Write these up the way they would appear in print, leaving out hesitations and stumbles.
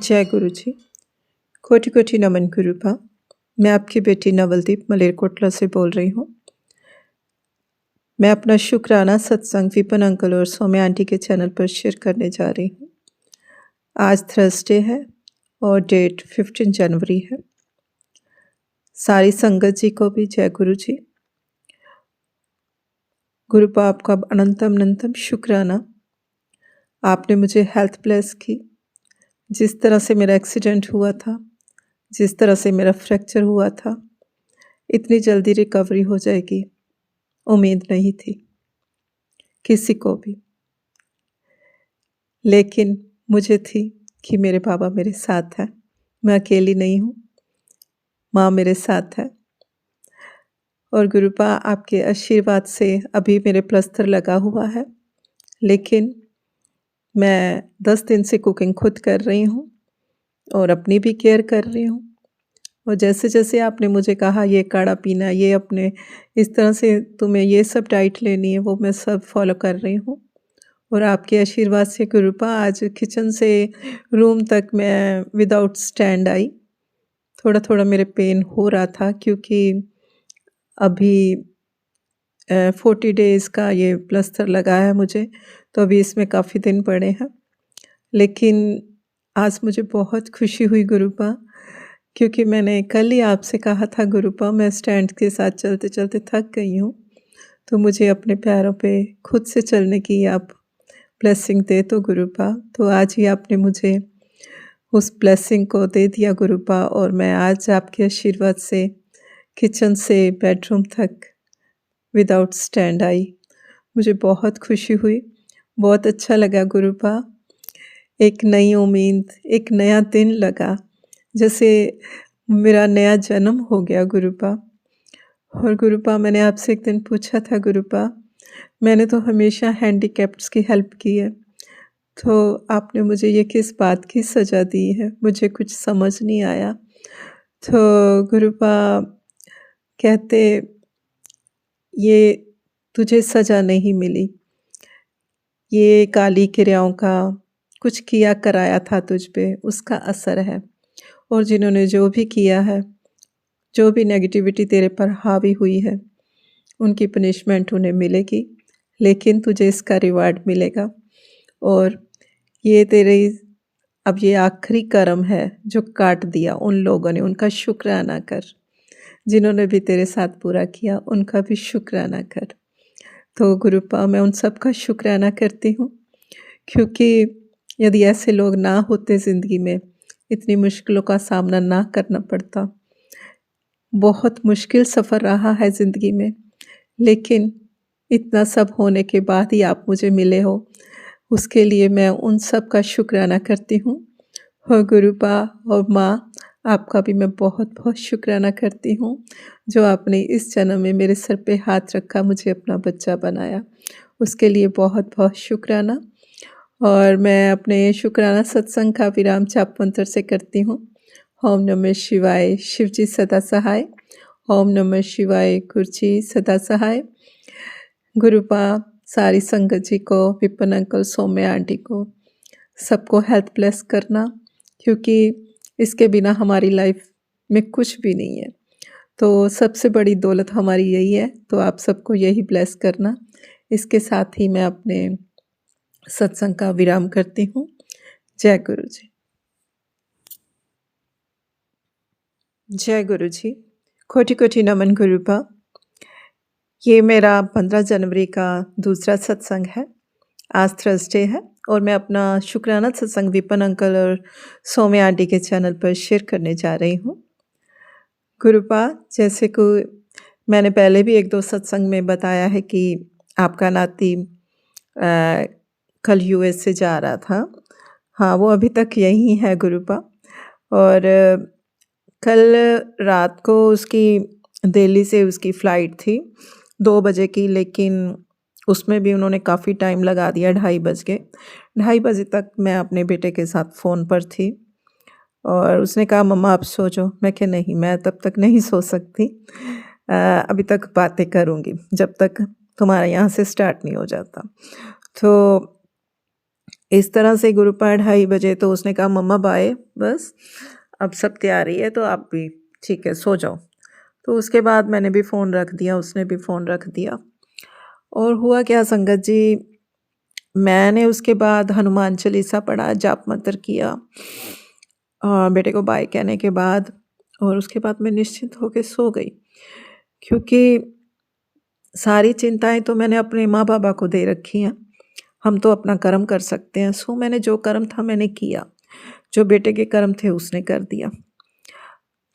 जय गुरु जी। कोटि कोटि नमन गुरुपा। मैं आपकी बेटी नवलदीप मलेरकोटला से बोल रही हूँ। मैं अपना शुक्राना सत्संग विपन अंकल और सौम्या आंटी के चैनल पर शेयर करने जा रही हूँ। आज थर्सडे है और डेट 15 जनवरी है। सारी संगत जी को भी जय गुरु जी। गुरुपा आपका अनंतम अनंतम शुक्राना। आपने मुझे हेल्थ ब्लेस की। जिस तरह से मेरा एक्सीडेंट हुआ था, जिस तरह से मेरा फ्रैक्चर हुआ था, इतनी जल्दी रिकवरी हो जाएगी उम्मीद नहीं थी किसी को भी, लेकिन मुझे थी कि मेरे बाबा मेरे साथ हैं। मैं अकेली नहीं हूँ, माँ मेरे साथ है। और गुरुपा आपके आशीर्वाद से अभी मेरे प्लस्तर लगा हुआ है, लेकिन मैं 10 दिन से कुकिंग खुद कर रही हूँ और अपनी भी केयर कर रही हूँ। और जैसे जैसे आपने मुझे कहा ये काढ़ा पीना, ये अपने इस तरह से तुम्हें ये सब डाइट लेनी है, वो मैं सब फॉलो कर रही हूँ। और आपके आशीर्वाद से गुरुपा आज किचन से रूम तक मैं विदाउट स्टैंड आई। थोड़ा थोड़ा मेरे पेन हो रहा था क्योंकि अभी 40 डेज़ का ये प्लस्तर लगा है मुझे, तो अभी इसमें काफ़ी दिन पड़े हैं। लेकिन आज मुझे बहुत खुशी हुई गुरुपा, क्योंकि मैंने कल ही आपसे कहा था गुरुपा मैं स्टैंड के साथ चलते चलते थक गई हूँ, तो मुझे अपने पैरों पे खुद से चलने की आप ब्लेसिंग दे तो गुरुपा। तो आज ही आपने मुझे उस ब्लेसिंग को दे दिया गुरुपा, और मैं आज आपके आशीर्वाद से किचन से बेडरूम तक विदाउट स्टैंड आई। मुझे बहुत खुशी हुई, बहुत अच्छा लगा गुरुपा। एक नई उम्मीद, एक नया दिन लगा, जैसे मेरा नया जन्म हो गया गुरुपा। और गुरुपा मैंने आपसे एक दिन पूछा था गुरुपा, मैंने तो हमेशा हैंडीकैप्ड्स की हेल्प की है, तो आपने मुझे ये किस बात की सज़ा दी है, मुझे कुछ समझ नहीं आया। तो गुरुपा कहते ये तुझे सज़ा नहीं मिली, ये काली क्रियाओं का कुछ किया कराया था तुझ पे, उसका असर है। और जिन्होंने जो भी किया है, जो भी नेगेटिविटी तेरे पर हावी हुई है, उनकी पनिशमेंट उन्हें मिलेगी, लेकिन तुझे इसका रिवार्ड मिलेगा। और ये तेरे अब ये आखिरी कर्म है जो काट दिया उन लोगों ने, उनका शुक्राना कर। जिन्होंने भी तेरे साथ बुरा किया उनका भी शुक्राना कर। तो गुरुपा मैं उन सब का शुक्राना करती हूँ, क्योंकि यदि ऐसे लोग ना होते ज़िंदगी में, इतनी मुश्किलों का सामना ना करना पड़ता। बहुत मुश्किल सफ़र रहा है ज़िंदगी में, लेकिन इतना सब होने के बाद ही आप मुझे मिले हो, उसके लिए मैं उन सब का शुक्राना करती हूँ। और गुरुपा और माँ, आपका भी मैं बहुत बहुत शुक्राना करती हूँ, जो आपने इस जन्म में मेरे सर पे हाथ रखा, मुझे अपना बच्चा बनाया, उसके लिए बहुत बहुत शुक्राना। और मैं अपने शुक्राना सत्संग का विराम जाप मंत्र से करती हूँ। ओम नमः शिवाय, शिव जी सदा सहाय। ओम नमः शिवाय, गुरु जी सदा सहाय। गुरुपा सारी संगत जी को, विपन अंकल, सौम्या आंटी को, सबको हेल्थ ब्लेस करना, क्योंकि इसके बिना हमारी लाइफ में कुछ भी नहीं है। तो सबसे बड़ी दौलत हमारी यही है, तो आप सबको यही ब्लेस करना। इसके साथ ही मैं अपने सत्संग का विराम करती हूँ। जय गुरु जी। जय गुरु जी। कोटि कोटि नमन गुरुपा। ये मेरा 15 जनवरी का दूसरा सत्संग है। आज थर्सडे है और मैं अपना शुक्राना सत्संग विपन अंकल और सौम्या आंटी के चैनल पर शेयर करने जा रही हूँ। गुरुपा, जैसे कि मैंने पहले भी 1-2 सत्संग में बताया है कि आपका नाती कल यूएस से जा रहा था। हाँ, वो अभी तक यहीं है गुरुपा। और कल रात को उसकी दिल्ली से उसकी फ़्लाइट थी 2 बजे की, लेकिन उसमें भी उन्होंने काफ़ी टाइम लगा दिया, 2:30 बज गए। 2:30 बजे तक मैं अपने बेटे के साथ फ़ोन पर थी और उसने कहा मम्मा आप सो जाओ। मैं कहा नहीं, मैं तब तक नहीं सो सकती, अभी तक बातें करूँगी जब तक तुम्हारे यहाँ से स्टार्ट नहीं हो जाता। तो इस तरह से गुरुपा 2:30 बजे तो उसने कहा मम्मा बाय, बस अब सब तैयारी है तो आप भी ठीक है सो जाओ। तो उसके बाद मैंने भी फ़ोन रख दिया, उसने भी फ़ोन रख दिया। और हुआ क्या संगत जी, मैंने उसके बाद हनुमान चालीसा पढ़ा, जाप मंत्र किया बेटे को बाय कहने के बाद, और उसके बाद मैं निश्चिंत होके सो गई। क्योंकि सारी चिंताएँ तो मैंने अपने माँ-बाबा को दे रखी हैं, हम तो अपना कर्म कर सकते हैं। सो मैंने जो कर्म था मैंने किया, जो बेटे के कर्म थे उसने कर दिया।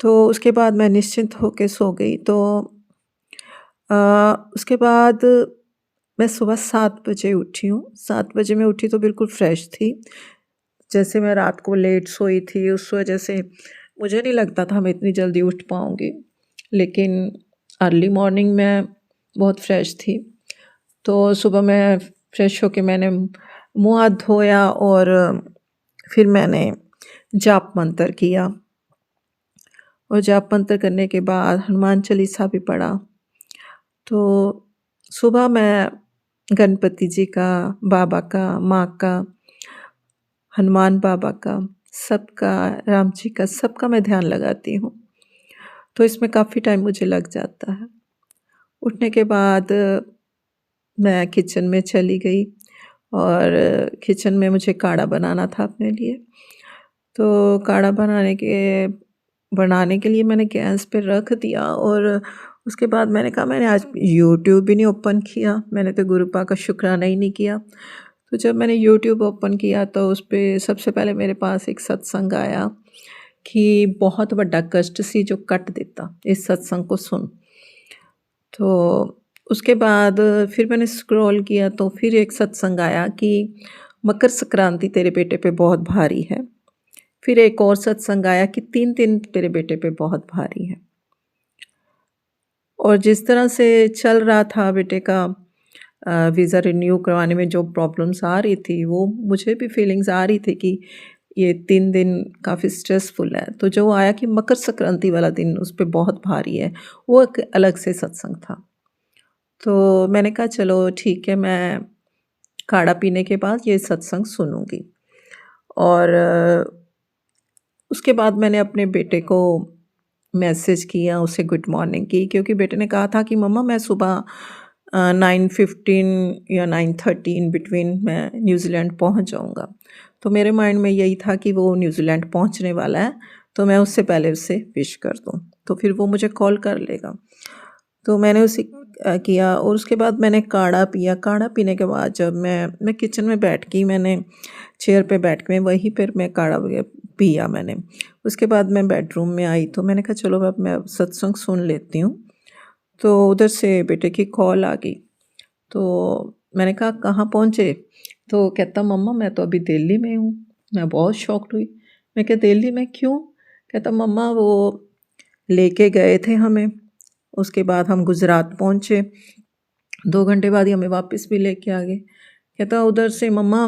तो उसके बाद मैं निश्चिंत होके सो गई। तो उसके बाद मैं सुबह 7 बजे उठी हूँ। 7 बजे मैं उठी तो बिल्कुल फ्रेश थी। जैसे मैं रात को लेट सोई थी, उस वजह से मुझे नहीं लगता था मैं इतनी जल्दी उठ पाऊँगी। लेकिन अर्ली मॉर्निंग मैं बहुत फ्रेश थी। तो सुबह मैं फ्रेश होके मैंने मुँह हाथ धोया और फिर मैंने जाप मंत्र किया। और जाप मंत्र करने के बाद हनुमान चालीसा भी पढ़ा। तो सुबह मैं गणपति जी का, बाबा का, माँ का, हनुमान बाबा का, सबका, राम जी का, सबका मैं ध्यान लगाती हूँ। तो इसमें काफ़ी टाइम मुझे लग जाता है। उठने के बाद मैं किचन में चली गई और किचन में मुझे काढ़ा बनाना था अपने लिए। तो काढ़ा बनाने के लिए मैंने गैस पे रख दिया और उसके बाद मैंने कहा मैंने आज यूट्यूब भी नहीं ओपन किया, मैंने तो गुरुपा का शुक्राना ही नहीं किया। तो जब मैंने यूट्यूब ओपन किया तो उस पे सबसे पहले मेरे पास एक सत्संग आया कि बहुत बड़ा कष्ट सी जो कट देता, इस सत्संग को सुन। तो उसके बाद फिर मैंने स्क्रॉल किया तो फिर एक सत्संग आया कि मकर संक्रांति तेरे बेटे पे बहुत भारी है। फिर एक और सत्संग आया कि 3 दिन तेरे बेटे पे बहुत भारी है। और जिस तरह से चल रहा था बेटे का वीज़ा रिन्यू करवाने में जो प्रॉब्लम्स आ रही थी, वो मुझे भी फीलिंग्स आ रही थी कि ये 3 दिन काफ़ी स्ट्रेसफुल है। तो जो आया कि मकर संक्रांति वाला दिन उस पे बहुत भारी है, वो एक अलग से सत्संग था। तो मैंने कहा चलो ठीक है, मैं काढ़ा पीने के बाद ये सत्संग सुनूँगी। और उसके बाद मैंने अपने बेटे को मैसेज किया, उसे गुड मॉर्निंग की, क्योंकि बेटे ने कहा था कि मम्मा मैं सुबह 9:15 या 9:30 इन बिटवीन मैं न्यूज़ीलैंड पहुंच जाऊंगा। तो मेरे माइंड में यही था कि वो न्यूज़ीलैंड पहुंचने वाला है, तो मैं उससे पहले उससे विश कर दूं, तो फिर वो मुझे कॉल कर लेगा। तो मैंने उसे किया और उसके बाद मैंने काढ़ा पिया। काढ़ा पीने के बाद जब मैं किचन में बैठ गई, मैंने चेयर पे बैठ के वहीं पर मैं काढ़ा पिया मैंने। उसके बाद मैं बेडरूम में आई तो मैंने कहा चलो अब मैं सत्संग सुन लेती हूँ। तो उधर से बेटे की कॉल आ गई। तो मैंने कहा कहाँ पहुँचे? तो कहता मम्मा मैं तो अभी दिल्ली में हूँ। मैं बहुत शॉक्ड हुई। मैं कहा दिल्ली में क्यों? कहता मम्मा वो लेके गए थे हमें, उसके बाद हम गुजरात पहुँचे, 2 घंटे बाद ही हमें वापस भी लेके आ गए। कहता उधर से मम्मा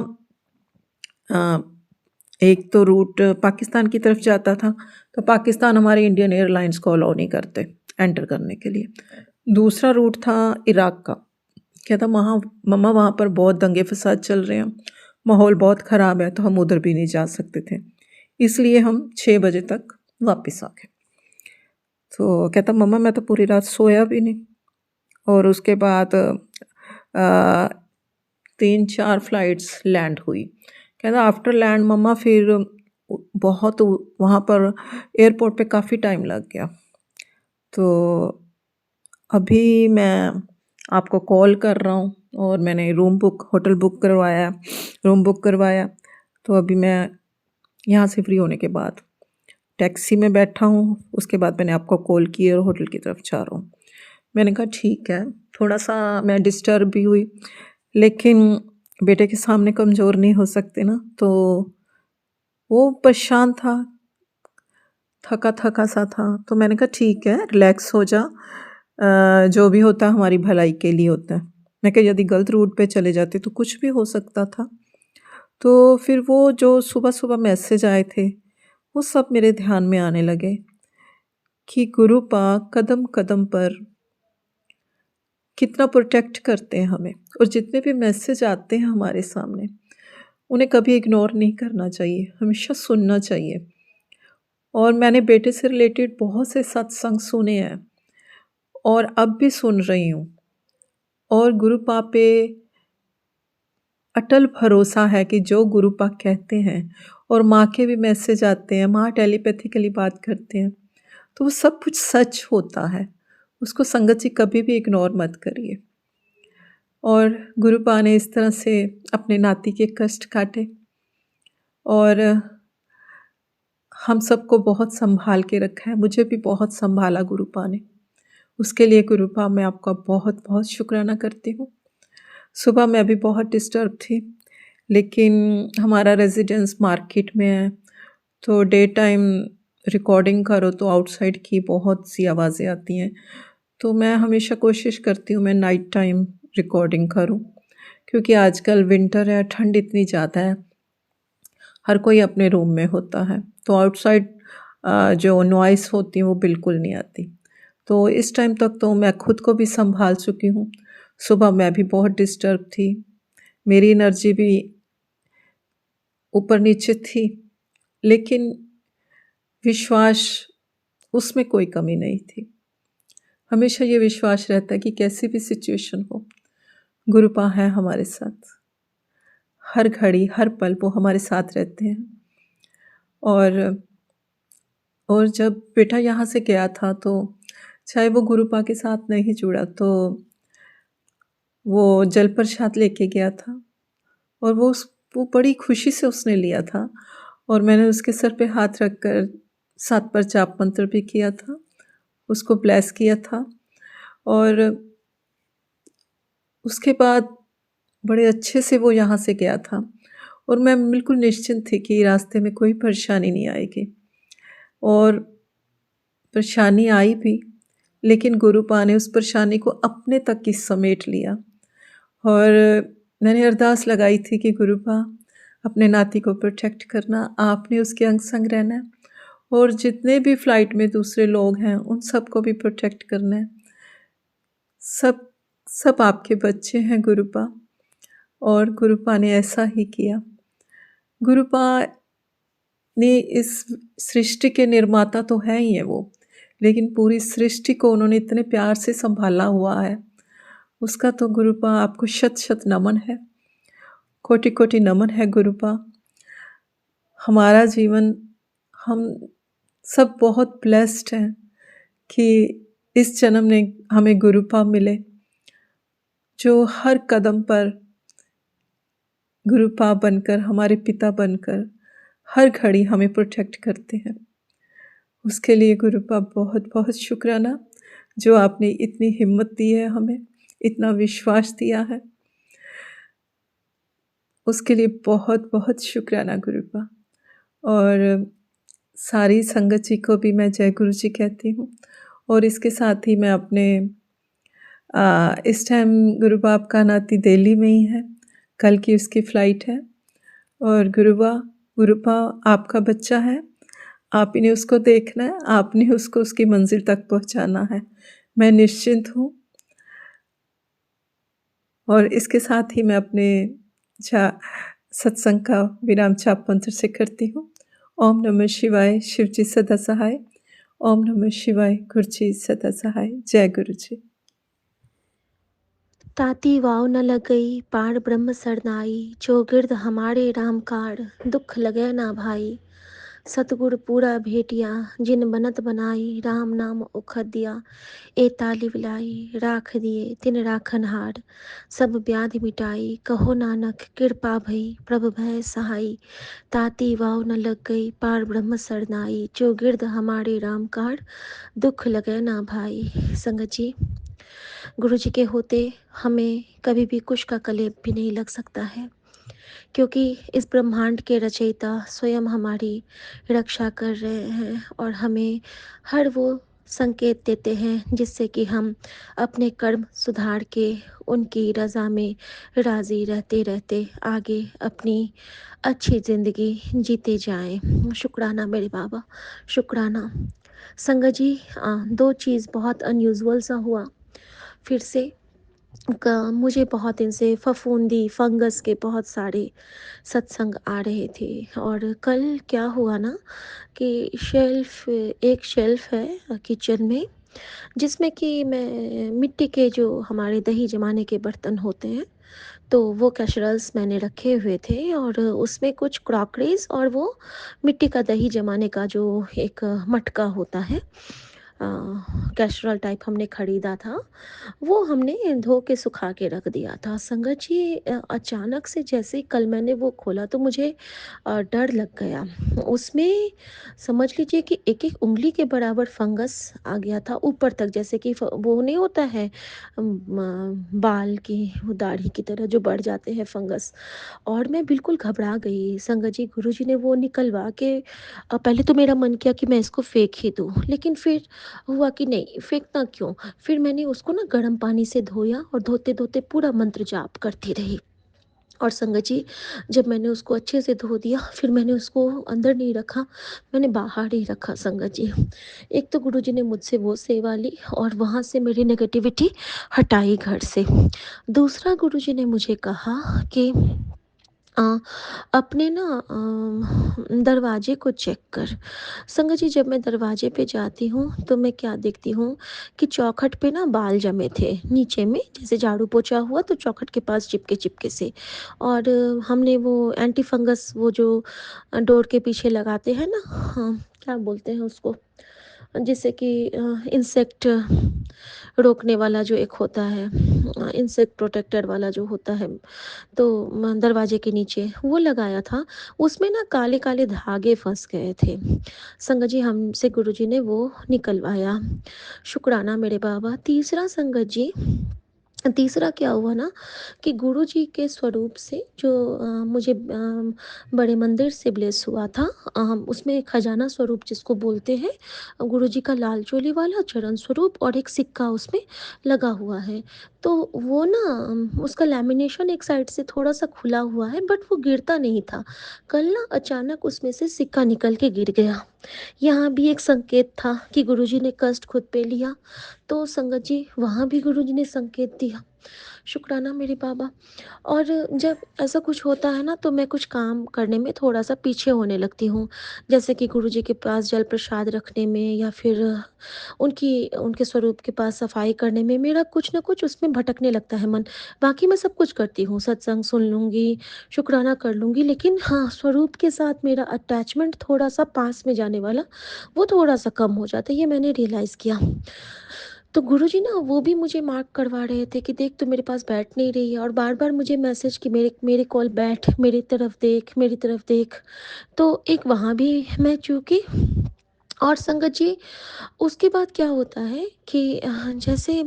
एक तो रूट पाकिस्तान की तरफ जाता था, तो पाकिस्तान हमारे इंडियन एयरलाइंस को अलाउ नहीं करते एंटर करने के लिए। दूसरा रूट था इराक का। कहता वहाँ मम्मा वहाँ पर बहुत दंगे फसाद चल रहे हैं, माहौल बहुत ख़राब है, तो हम उधर भी नहीं जा सकते थे, इसलिए हम 6 बजे तक वापस आ गए। तो कहता मम्मा मैं तो पूरी रात सोया भी नहीं। और उसके बाद 3-4 फ्लाइट्स लैंड हुई। कहता आफ्टर लैंड मम्मा फिर बहुत वहाँ पर एयरपोर्ट पे काफ़ी टाइम लग गया। तो अभी मैं आपको कॉल कर रहा हूँ और मैंने होटल बुक करवाया। तो अभी मैं यहाँ से फ्री होने के बाद टैक्सी में बैठा हूँ, उसके बाद मैंने आपको कॉल की और होटल की तरफ जा रहा हूँ। मैंने कहा ठीक है, थोड़ा सा मैं डिस्टर्ब भी हुई, लेकिन बेटे के सामने कमज़ोर नहीं हो सकते ना। तो वो परेशान था, थका सा था। तो मैंने कहा ठीक है रिलैक्स हो जा, जो भी होता है हमारी भलाई के लिए होता है। मैं कहा यदि गलत रूट पे चले जाते तो कुछ भी हो सकता था। तो फिर वो जो सुबह मैसेज आए थे वो सब मेरे ध्यान में आने लगे कि गुरु पाक कदम कदम पर कितना प्रोटेक्ट करते हैं हमें, और जितने भी मैसेज आते हैं हमारे सामने उन्हें कभी इग्नोर नहीं करना चाहिए, हमेशा सुनना चाहिए। और मैंने बेटे से रिलेटेड बहुत से सत्संग सुने हैं और अब भी सुन रही हूँ और गुरुपा पे अटल भरोसा है कि जो गुरुपा कहते हैं और माँ के भी मैसेज आते हैं, माँ टेलीपैथिकली बात करते हैं, तो वो सब कुछ सच होता है। उसको संगत जी कभी भी इग्नोर मत करिए। और गुरुपा ने इस तरह से अपने नाती के कष्ट काटे और हम सबको बहुत सँभाल के रखा है, मुझे भी बहुत सँभाला गुरुपा ने। उसके लिए गुरुपा मैं आपका बहुत-बहुत शुक्राना करती हूँ। सुबह मैं भी बहुत डिस्टर्ब थी, लेकिन हमारा रेज़िडेंस मार्केट में है, तो डे टाइम रिकॉर्डिंग करो तो आउटसाइड की बहुत सी आवाज़ें आती हैं। तो मैं हमेशा कोशिश करती हूँ मैं नाइट टाइम रिकॉर्डिंग करूँ, क्योंकि आजकल विंटर है, ठंड इतनी ज़्यादा है, हर कोई अपने रूम में होता है, तो आउटसाइड जो नॉइज़ होती है वो बिल्कुल नहीं आती। तो इस टाइम तक तो मैं खुद को भी सँभाल चुकी हूँ। सुबह मैं भी बहुत डिस्टर्ब थी, मेरी एनर्जी भी ऊपर-नीचे थी, लेकिन विश्वास उसमें कोई कमी नहीं थी। हमेशा ये विश्वास रहता है कि कैसी भी सिचुएशन हो, गुरुपा है हमारे साथ। हर घड़ी, हर पल वो हमारे साथ रहते हैं। और जब बेटा यहाँ से गया था तो चाहे वो गुरुपा के साथ नहीं जुड़ा, तो वो जल प्रसाद लेके गया था और वो बड़ी खुशी से उसने लिया था और मैंने उसके सर पे हाथ रख कर 7 बार जाप मंत्र भी किया था, उसको ब्लेस किया था और उसके बाद बड़े अच्छे से वो यहाँ से गया था और मैं बिल्कुल निश्चिंत थी कि रास्ते में कोई परेशानी नहीं आएगी। और परेशानी आई भी, लेकिन गुरुपा ने उस परेशानी को अपने तक ही समेट लिया और मैंने अरदास लगाई थी कि गुरुपा अपने नाती को प्रोटेक्ट करना, आपने उसके अंग संग रहना है और जितने भी फ़्लाइट में दूसरे लोग हैं उन सबको भी प्रोटेक्ट करना है। सब सब आपके बच्चे हैं गुरुपा, और गुरुपा ने ऐसा ही किया। गुरुपा ने इस सृष्टि के निर्माता तो हैं ही हैं वो, लेकिन पूरी सृष्टि को उन्होंने इतने प्यार से सँभाला हुआ है, उसका तो गुरुपा आपको शत-शत नमन है, कोटि-कोटि नमन है गुरुपा। हमारा जीवन, हम सब बहुत ब्लेस्ड हैं कि इस जन्म में हमें गुरुपा मिले, जो हर कदम पर गुरुपा बनकर, हमारे पिता बनकर, हर घड़ी हमें प्रोटेक्ट करते हैं। उसके लिए गुरुपा बहुत-बहुत शुक्राना, जो आपने इतनी हिम्मत दी है हमें, इतना विश्वास दिया है। उसके लिए बहुत-बहुत शुक्राना गुरुपा। और सारी संगत जी को भी मैं जय गुरु जी कहती हूँ और इसके साथ ही मैं अपने इस टाइम गुरुपा आपका नाती दिल्ली में ही है, कल की उसकी फ़्लाइट है और गुरुपा आपका बच्चा है, आप ही ने उसको देखना है, आपने उसको उसकी मंज़िल तक पहुँचाना है। मैं निश्चिंत हूँ और इसके साथ ही मैं अपने जा सत्संग का विराम जाप मंत्र से करती हूँ। ओम नमः शिवाय, शिव जी सदा सहाय। ओम नमः शिवाय, गुरु जी सदा सहाय। जय गुरु जी। ताती वाव न लगई पार ब्रह्म सरनाई, जो गिरद हमारे राम कार, दुख लगे ना भाई। सतगुर पूरा भेटिया, जिन बनत बनाई, राम नाम उखद दिया। ए ताली विलाई राख दिए तिन राखन हार, सब व्याधि मिटाई, कहो नानक कृपा भई, प्रभ भय सहाई। ताती वाव न लग गई पार ब्रह्म सरनाई, जो गिरद हमारे राम कार, दुख लगे ना भाई। संगत जी, गुरु जी के होते हमें कभी भी कुछ का कलेप भी नहीं लग सकता है, क्योंकि इस ब्रह्मांड के रचयिता स्वयं हमारी रक्षा कर रहे हैं और हमें हर वो संकेत देते हैं जिससे कि हम अपने कर्म सुधार के उनकी रज़ा में राज़ी रहते रहते आगे अपनी अच्छी ज़िंदगी जीते जाएं। शुक्राना मेरे बाबा, शुक्राना। संगत जी, दो चीज़ बहुत अनयूजुअल सा हुआ फिर से। मुझे बहुत दिन से फफूंदी, फंगस के बहुत सारे सत्संग आ रहे थे। और कल क्या हुआ ना कि एक शेल्फ है किचन में, जिसमें कि मैं मिट्टी के जो हमारे दही जमाने के बर्तन होते हैं, तो वो कैसरल्स मैंने रखे हुए थे और उसमें कुछ क्रॉकरीज और वो मिट्टी का दही जमाने का जो एक मटका होता है, कैसरल टाइप हमने खरीदा था, वो हमने धो के सुखा के रख दिया था। संगत जी, अचानक से जैसे ही कल मैंने वो खोला तो मुझे डर लग गया। उसमें समझ लीजिए कि एक-एक उँगली के बराबर फंगस आ गया था ऊपर तक, जैसे कि वो नहीं होता है बाल की वो दाढ़ी की तरह जो बढ़ जाते हैं फंगस। और मैं बिल्कुल घबरा गई। संगत जी, गुरुजी ने वो निकलवा के पहले तो मेरा मन किया कि मैं इसको फेंक ही दूँ, लेकिन फिर हुआ कि नहीं, फेंकना क्यों? फिर मैंने उसको ना गर्म पानी से धोया और धोते-धोते पूरा मंत्र जाप करती रही। और संगत जी, जब मैंने उसको अच्छे से धो दिया, फिर मैंने उसको अंदर नहीं रखा, मैंने बाहर ही रखा संगत जी। एक तो गुरुजी ने मुझसे वो सेवा ली और वहाँ से मेरी नेगेटिविटी हटाई घर से। दूसरा गुरुजी ने मुझे कहा कि अ, अपने ना दरवाजे को चेक कर। संगत जी, जब मैं दरवाजे पे जाती हूँ तो मैं क्या देखती हूँ कि चौखट पे ना बाल जमे थे नीचे में, जैसे झाड़ू पोछा हुआ तो चौखट के पास चिपके चिपके से। और हमने वो एंटी फंगस वो जो डोर के पीछे लगाते हैं ना, हाँ, क्या बोलते हैं उसको, जिससे कि इंसेक्ट रोकने वाला जो एक होता है, इंसेक्ट प्रोटेक्टर वाला जो होता है, तो दरवाजे के नीचे वो लगाया था। उसमें ना काले-काले धागे फँस गए थे। संगत जी, हमसे गुरुजी ने वो निकलवाया। शुक्राना मेरे बाबा। तीसरा क्या हुआ ना कि गुरुजी के स्वरूप से जो मुझे बड़े मंदिर से ब्लेस हुआ था, उसमें खजाना स्वरूप जिसको बोलते हैं, गुरुजी का लाल चोली वाला चरण स्वरूप और एक सिक्का उसमें लगा हुआ है। तो वो ना उसका लैमिनेशन एक साइड से थोड़ा-सा खुला हुआ है, बट वो गिरता नहीं था। कल ना अचानक उसमें से सिक्का निकल के गिर गया। यहाँ भी एक संकेत था कि गुरुजी ने कष्ट खुद पे लिया, तो संगत जी, वहाँ भी गुरुजी ने संकेत दिया। शुक्राना मेरे बाबा। और जब ऐसा कुछ होता है ना तो मैं कुछ काम करने में थोड़ा-सा पीछे होने लगती हूँ। जैसे कि गुरुजी के पास जल प्रसाद रखने में या फिर उनके स्वरूप के पास सफाई करने में मेरा कुछ न कुछ उसमें भटकने लगता है मन। बाकी मैं सब कुछ करती हूँ, सत्संग सुन लूँगी, शुक्राना कर लूँगी, लेकिन हाँ, स्वरूप के साथ मेरा अटैचमेंट थोड़ा-सा पास में जाने वाला, वो थोड़ा-सा कम हो जाता है, ये मैंने रियलाइज़ किया। तो गुरुजी ना वो भी मुझे मार्क करवा रहे थे कि देख, तू मेरे पास बैठ नहीं रही है, और बार-बार मुझे मैसेज कि मेरे मेरे कॉल बैठ, मेरी तरफ देख, मेरी तरफ देख। तो एक वहाँ भी मैं चूकी। और संगत जी, उसके बाद क्या होता है कि जैसे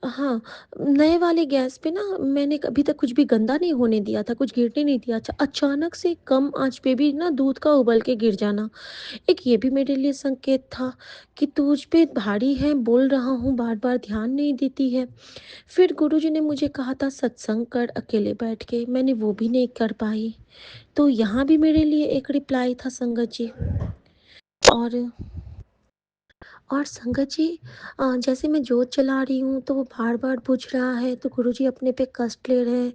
हाँ, नए वाले गैस पे ना मैंने कभी तक कुछ भी गंदा नहीं होने दिया था, कुछ गिरने नहीं दिया। अच्छा, अचानक से कम आँच पे भी ना दूध का उबल के गिर जाना, एक ये भी मेरे लिए संकेत था कि तुझ पे भारी है, बोल रहा हूँ बार-बार, ध्यान नहीं देती है। फिर गुरुजी ने मुझे कहा था सत्संग कर अकेले बैठ के, मैंने वो भी नहीं कर पाई। तो यहाँ भी मेरे लिए एक रिप्लाई था संगत जी। और संगत जी, जैसे मैं जोत जला रही हूँ तो वो बार-बार बुझ रहा है, तो गुरुजी अपने पे कष्ट ले रहे हैं।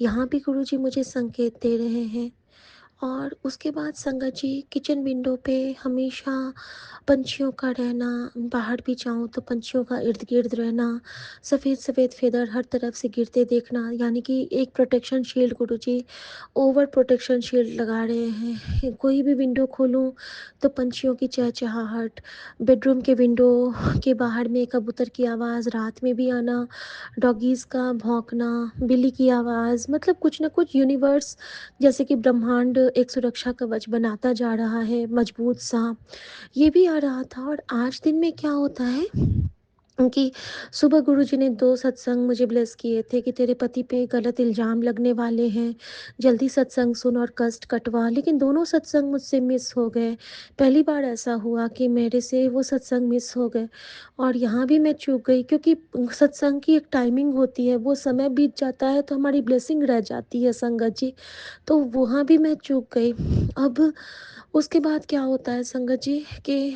यहाँ भी गुरुजी मुझे संकेत दे रहे हैं। और उसके बाद संगत जी, किचन विंडो पे हमेशा पंछियों का रहना, बाहर भी जाऊँ तो पंछियों का इर्द-गिर्द रहना, सफ़ेद-सफ़ेद फेदर हर तरफ से गिरते देखना, यानी कि एक प्रोटेक्शन शील्ड गुरुजी ओवर प्रोटेक्शन शील्ड लगा रहे हैं। कोई भी विंडो खोलूँ तो पंछियों की चहचहाहट, बेडरूम के विंडो के बाहर में कबूतर की आवाज़, रात में भी आना, डॉगीज़ का भौंकना, बिल्ली की आवाज़, मतलब कुछ ना कुछ यूनिवर्स, जैसे कि ब्रह्मांड एक सुरक्षा कवच बनाता जा रहा है मजबूत सा, ये भी आ रहा था। और आज दिन में क्या होता है कि सुबह गुरुजी ने 2 सत्संग मुझे ब्लेस किए थे कि तेरे पति पे गलत इल्ज़ाम लगने वाले हैं, जल्दी सत्संग सुन और कष्ट कटवा, लेकिन दोनों सत्संग मुझसे मिस हो गए। पहली बार ऐसा हुआ कि मेरे से वो सत्संग मिस हो गए और यहाँ भी मैं चूक गई, क्योंकि सत्संग की एक टाइमिंग होती है, वो समय बीत जाता है तो हमारी ब्लेसिंग रह जाती है संगत जी, तो वहाँ भी मैं चूक गई। अब उसके बाद क्या होता है संगत जी कि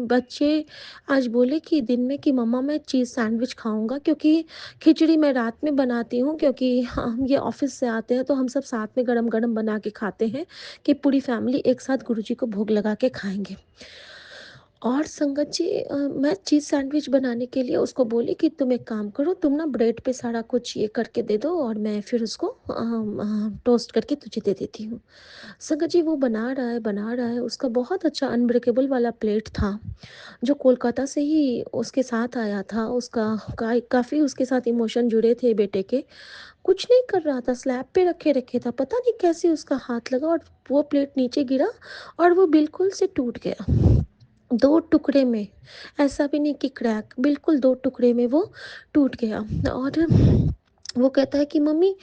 बच्चे आज बोले कि दिन में कि मम्मा मैं चीज़ सैंडविच खाऊँगा, क्योंकि खिचड़ी मैं रात में बनाती हूँ, क्योंकि हम ये ऑफ़िस से आते हैं तो हम सब साथ में गरम-गरम बना के खाते हैं कि पूरी फैमिली एक साथ गुरुजी को भोग लगा के खाएँगे। और संगत जी, मैं चीज़ सैंडविच बनाने के लिए उसको बोली कि तुम एक काम करो, तुम ना ब्रेड पे सारा कुछ ये करके दे दो और मैं फिर उसको टोस्ट करके तुझे दे देती हूँ। संगत जी वो बना रहा है, उसका बहुत अच्छा अनब्रेकेबल वाला प्लेट था, जो कोलकाता से ही उसके साथ आया था। उसका काफ़ी उसके साथ इमोशन जुड़े थे बेटे के। कुछ नहीं कर रहा था, स्लैब पे रखे रखे था, पता नहीं कैसे उसका हाथ लगा और वो प्लेट नीचे गिरा और वो बिल्कुल से टूट गया। 2 टुकड़े में, ऐसा भी नहीं कि क्रैक, बिल्कुल 2 टुकड़े में वो टूट गया। और वो कहता है कि मम्मी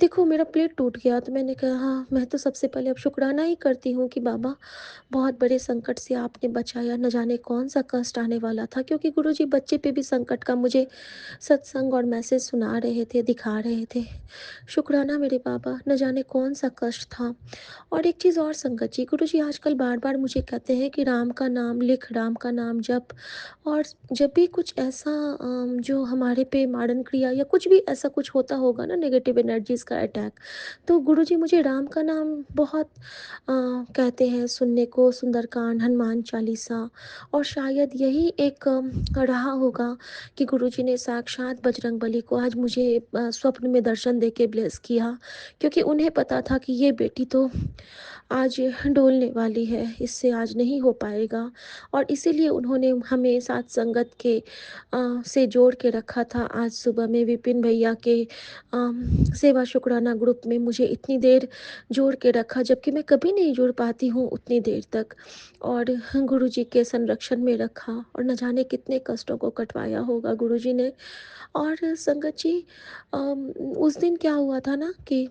देखो मेरा प्लेट टूट गया। तो मैंने कहा हाँ, मैं तो सबसे पहले अब शुक्राना ही करती हूँ कि बाबा बहुत बड़े संकट से आपने बचाया, न जाने कौन-सा कष्ट आने वाला था, क्योंकि गुरुजी बच्चे पे भी संकट का मुझे सत्संग और मैसेज सुना रहे थे, दिखा रहे थे। शुक्राना मेरे बाबा, न जाने कौन-सा कष्ट था। और एक चीज़ और संगत जी, गुरुजी आजकल बार-बार मुझे कहते हैं कि राम का नाम लिख, राम का नाम जप। और जब भी कुछ ऐसा जो हमारे पे मारण क्रिया या कुछ भी ऐसा कुछ होता होगा ना, नेगेटिव एनर्जीज़ का अटैक, तो गुरुजी मुझे राम का नाम बहुत कहते हैं सुनने को, सुंदरकांड, हनुमान चालीसा। और शायद यही एक रहा होगा कि गुरुजी ने साक्षात बजरंगबली को आज मुझे स्वप्न में दर्शन देके ब्लेस किया, क्योंकि उन्हें पता था कि ये बेटी तो आज डोलने वाली है, इससे आज नहीं हो पाएगा। और इसीलिए उन्होंने हमें साथ संगत के से जोड़ के रखा था। आज सुबह में विपिन भैया के सेवा शुक्राना ग्रुप में मुझे इतनी देर जोड़ के रखा, जबकि मैं कभी नहीं जुड़ पाती हूँ उतनी देर तक। और गुरुजी के संरक्षण में रखा और न जाने कितने कष्टों को कटवाया होगा गुरुजी ने। और संगत जी, उस दिन क्या हुआ था ना कि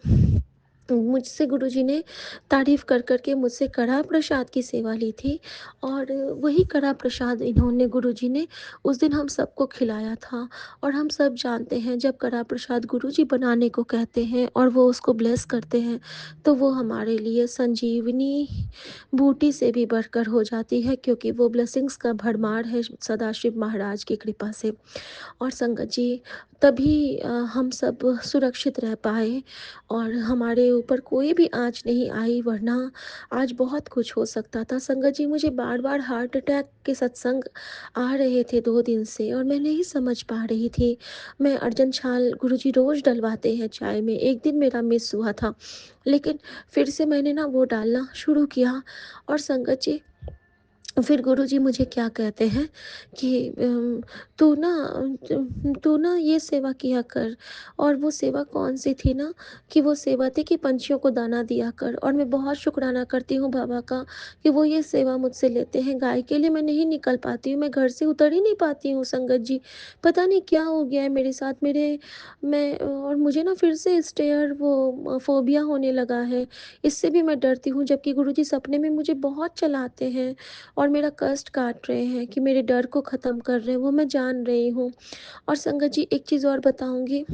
मुझसे गुरुजी ने तारीफ़ कर के मुझसे कढ़ा प्रसाद की सेवा ली थी। और वही कढ़ा प्रसाद इन्होंने गुरुजी ने उस दिन हम सबको खिलाया था। और हम सब जानते हैं जब कढ़ा प्रसाद गुरुजी बनाने को कहते हैं और वो उसको ब्लेस करते हैं, तो वो हमारे लिए संजीवनी बूटी से भी बढ़कर हो जाती है, क्योंकि वो ब्लेसिंग्स का भरमार है सदाशिव महाराज की कृपा से। और संगत जी, तभी हम सब सुरक्षित रह पाए और हमारे ऊपर कोई भी आँच नहीं आई, वरना आज बहुत कुछ हो सकता था। संगत जी, मुझे बार-बार हार्ट अटैक के सत्संग आ रहे थे 2 दिन से और मैं नहीं समझ पा रही थी। मैं अर्जन छाल गुरुजी रोज़ डलवाते हैं चाय में, एक दिन मेरा मिस हुआ था, लेकिन फिर से मैंने ना वो डालना शुरू किया। और संगत जी, फिर गुरुजी मुझे क्या कहते हैं कि तू ना ये सेवा किया कर। और वो सेवा कौन-सी थी ना, कि वो सेवा थी कि पंछियों को दाना दिया कर। और मैं बहुत शुक्राना करती हूँ बाबा का कि वो ये सेवा मुझसे लेते हैं। गाय के लिए मैं नहीं निकल पाती हूँ, मैं घर से उतर ही नहीं पाती हूँ संगत जी। पता नहीं क्या हो गया है मेरे साथ, और मुझे ना फिर से स्टेयर वो फ़ोबिया होने लगा है। इससे भी मैं डरती हूँ, जबकि गुरुजी सपने में मुझे बहुत चलाते हैं और मेरा कष्ट काट रहे हैं कि मेरे डर को ख़त्म कर रहे हैं, वो मैं जान रही हूँ। और संगत जी, एक चीज़ और बताऊँगी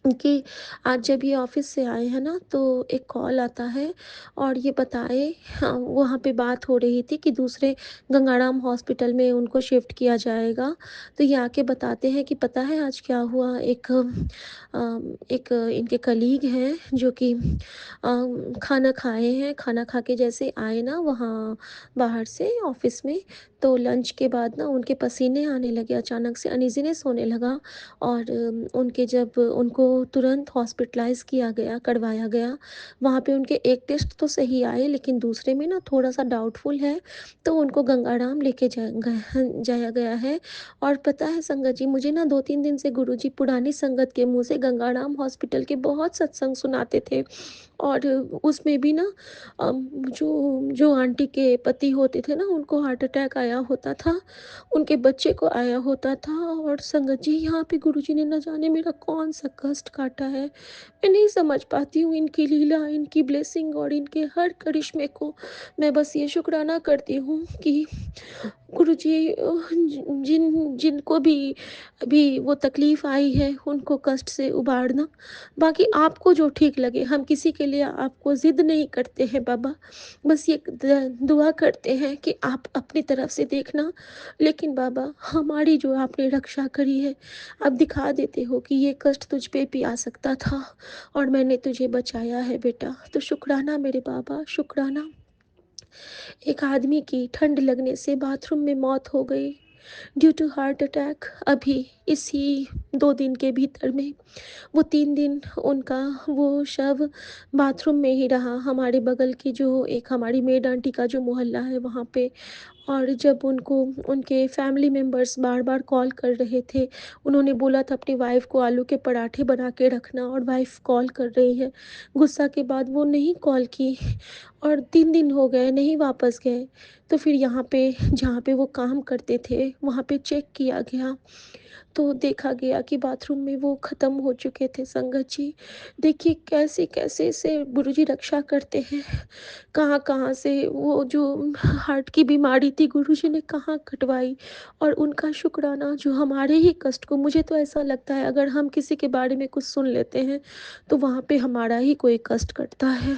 कि आज जब ये ऑफ़िस से आए हैं ना, तो एक कॉल आता है और ये बताए, हाँ, वहाँ पे बात हो रही थी कि दूसरे गंगाराम हॉस्पिटल में उनको शिफ्ट किया जाएगा। तो ये आके बताते हैं कि पता है आज क्या हुआ? एक इनके कलीग हैं जो कि खाना खाए हैं, खाना खा के जैसे आए ना वहाँ बाहर से ऑफ़िस में, तो लंच के बाद ना उनके पसीने आने लगे, अचानक से अनईज़ीनेस होने लगा। और उनके जब उनको तुरंत हॉस्पिटलाइज़ किया गया, करवाया गया, वहाँ पे उनके एक टेस्ट तो सही आए, लेकिन दूसरे में ना थोड़ा-सा डाउटफुल है, तो उनको गंगाराम लेके जाया गया है। और पता है संगत जी, मुझे ना 2-3 दिन से गुरुजी पुरानी संगत के मुँह से गंगाराम हॉस्पिटल के बहुत सत्संग सुनाते थे। और उसमें भी ना जो जो आंटी के पति होते थे ना, उनको हार्ट अटैक आया होता था, उनके बच्चे को आया होता था। और संगत जी, यहाँ पे गुरुजी ने न जाने मेरा कौन-सा कष्ट काटा है। मैं नहीं समझ पाती हूँ इनकी लीला, इनकी ब्लेसिंग और इनके हर करिश्मे को। मैं बस ये शुक्राना करती हूँ कि गुरुजी जिनको भी अभी वो तकलीफ़ आई है, उनको कष्ट से उबारना। बाकी आपको जो ठीक लगे, हम किसी के लिए आपको ज़िद नहीं करते हैं बाबा। बस ये दुआ करते हैं कि आप अपनी तरफ से देखना। लेकिन बाबा, हमारी जो आपने रक्षा करी है, आप दिखा देते हो कि ये कष्ट तुझ पे भी आ सकता था और मैंने तुझे बचाया है बेटा। तो शुक्राना मेरे बाबा, शुक्राना। एक आदमी की ठंड लगने से बाथरूम में मौत हो गई ड्यू टू हार्ट अटैक। अभी इसी 2 दिन के भीतर में वो 3 दिन उनका वो शव बाथरूम में ही रहा, हमारे बगल की जो एक हमारी मेड आंटी का जो मोहल्ला है वहाँ पे। और जब उनको उनके फैमिली मेंबर्स बार-बार कॉल कर रहे थे, उन्होंने बोला था अपनी वाइफ़ को आलू के पराठे बना के रखना, और वाइफ़ कॉल कर रही है। गुस्सा के बाद वो नहीं कॉल की और 3 दिन हो गए, नहीं वापस गए। तो फिर यहाँ पे जहाँ पे वो काम करते थे, वहाँ पे चेक किया गया, तो देखा गया कि बाथरूम में वो ख़त्म हो चुके थे संगत जी। देखिए कैसे-कैसे से गुरुजी रक्षा करते हैं। कहाँ-कहाँ से वो जो हार्ट की बीमारी थी, गुरुजी ने कहाँ कटवाई। और उनका शुक्राना जो हमारे ही कष्ट को, मुझे तो ऐसा लगता है अगर हम किसी के बारे में कुछ सुन लेते हैं, तो वहाँ पे हमारा ही कोई कष्ट कटता है।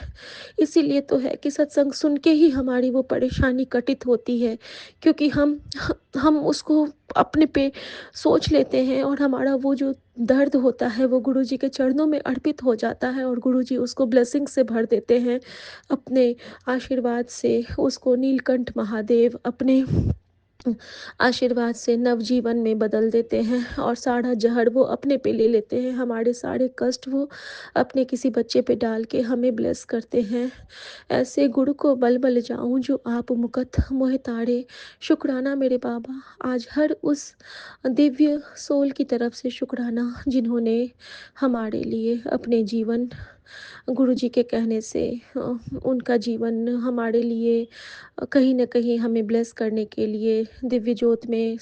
इसीलिए तो है कि सत्संग सुन के ही हमारी वो परेशानी कटित होती है, क्योंकि हम उसको अपने पे सोच लेते हैं और हमारा वो जो दर्द होता है वो गुरुजी के चरणों में अर्पित हो जाता है, और गुरुजी उसको ब्लेसिंग से भर देते हैं, अपने आशीर्वाद से उसको नीलकंठ महादेव अपने आशीर्वाद से नवजीवन में बदल देते हैं, और सारा जहर वो अपने पे ले लेते हैं, हमारे सारे कष्ट वो अपने किसी बच्चे पे डाल के हमें ब्लेस करते हैं। ऐसे गुरु को बल बल जाऊं जो आप मुकत मोह तारे। शुक्राना मेरे बाबा, आज हर उस दिव्य सोल की तरफ से शुक्राना जिन्होंने हमारे लिए अपने जीवन गुरुजी के कहने से उनका जीवन हमारे लिए कहीं न कहीं हमें ब्लेस करने के लिए दिव्य ज्योत में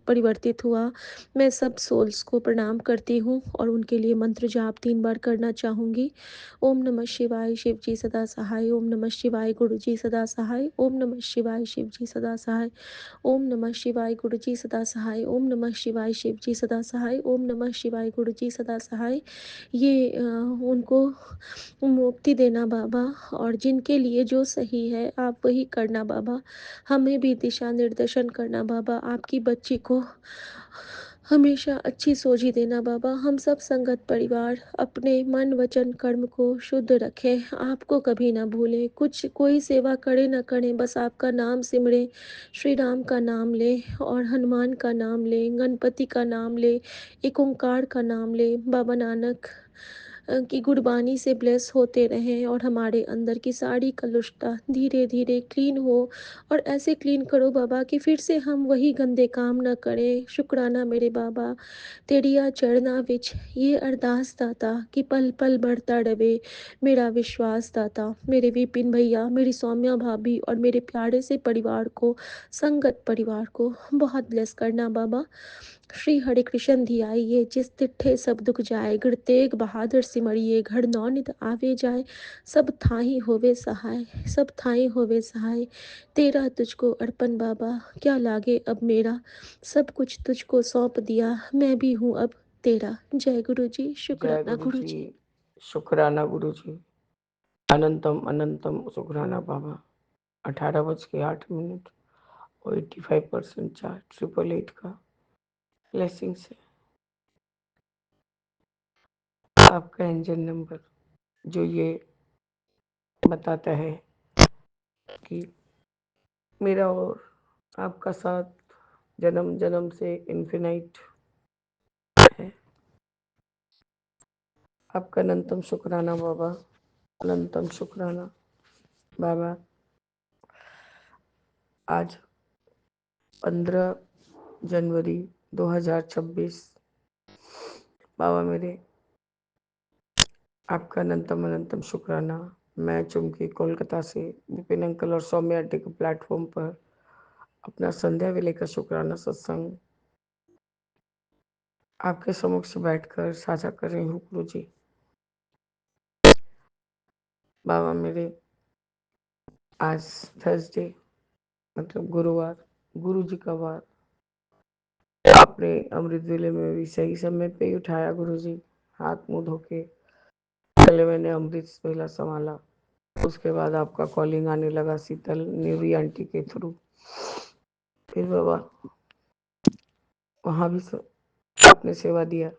परिवर्तित हुआ। मैं सब सोल्स को प्रणाम करती हूँ और उनके लिए मंत्र जाप 3 बार करना चाहूँगी। ओम नमः शिवाय, शिव जी सदा सहाय। ओम नमः शिवाय, गुरु जी सदा सहाय। ओम नमः शिवाय, शिव जी सदा सहाय। ओम नमः शिवाय, गुरु जी सदा सहाय। ओम नमः शिवाय, शिव जी सदा सहाय। ओम नमः शिवाय, गुरु जी सदा सहाय। ये उनको मुक्ति देना बाबा, और जिनके लिए जो सही है आप वही करना बाबा। हमें भी दिशा निर्देशन करना बाबा। आपकी बच्ची को हमेशा अच्छी सोझी देना बाबा। हम सब संगत परिवार अपने मन वचन कर्म को शुद्ध रखें, आपको कभी ना भूलें। कुछ कोई सेवा करे ना करें, बस आपका नाम सिमरें। श्री राम का नाम लें और हनुमान का नाम लें, गणपति का नाम लें, एक ओंकार का नाम लें। बाबा नानक की गुरबानी से ब्लेस होते रहें और हमारे अंदर की सारी कलुषता धीरे धीरे क्लीन हो। और ऐसे क्लीन करो बाबा कि फिर से हम वही गंदे काम ना करें। शुक्राना मेरे बाबा, तेरिया चरना विच ये अरदास दाता कि पल पल बढ़ता रवे मेरा विश्वास दाता। मेरे विपिन भैया, मेरी सौम्या भाभी और मेरे प्यारे से परिवार को, संगत परिवार को बहुत ब्लेस करना बाबा। श्री हरे कृष्ण धियाइये जिस तिट्ठे सब दुख जाए, गुर तेग बहादुर सिमरिये घर नौ नित आवे जाए। सब थाई होवे सहाय, सब थाई होवे सहाय, तेरा तुझको अर्पण बाबा क्या लागे अब मेरा। सब कुछ तुझको सौंप दिया, मैं भी हूँ अब तेरा। जय गुरु जी, जय शुक्राना गुरु गुरु जी, जी। शुक्राना गुरु जी। अनंतम अनंतम शुक्राना बाबा। 18:08 और 85% चार्ज 888 का ब्लेसिंग से आपका इंजन नंबर जो ये बताता है कि मेरा और आपका साथ जन्म जन्म से इन्फिनाइट है। आपका अनंतम शुक्राना बाबा, अनंतम शुक्राना बाबा। आज 15 जनवरी 2026 बाबा मेरे, आपका अनंतम अनंतम शुक्राना। मैं चुमकी कोलकाता से विपिन अंकल और सौम्या आंटी के प्लेटफॉर्म पर अपना संध्या वेले का शुक्राना सत्संग आपके समक्ष बैठकर साझा कर रही हूँ गुरु जी। बाबा मेरे, आज थर्सडे मतलब गुरुवार गुरु जी का वार आपने अमृत वेले में भी सही समय पे ही उठाया गुरु जी। हाथ मुंह धो के पहले मैंने अमृत वेला संभाला, उसके बाद आपका कॉलिंग आने लगा शीतल नेवी आंटी के थ्रू। फिर बाबा वहाँ भी आपने सेवा दिया।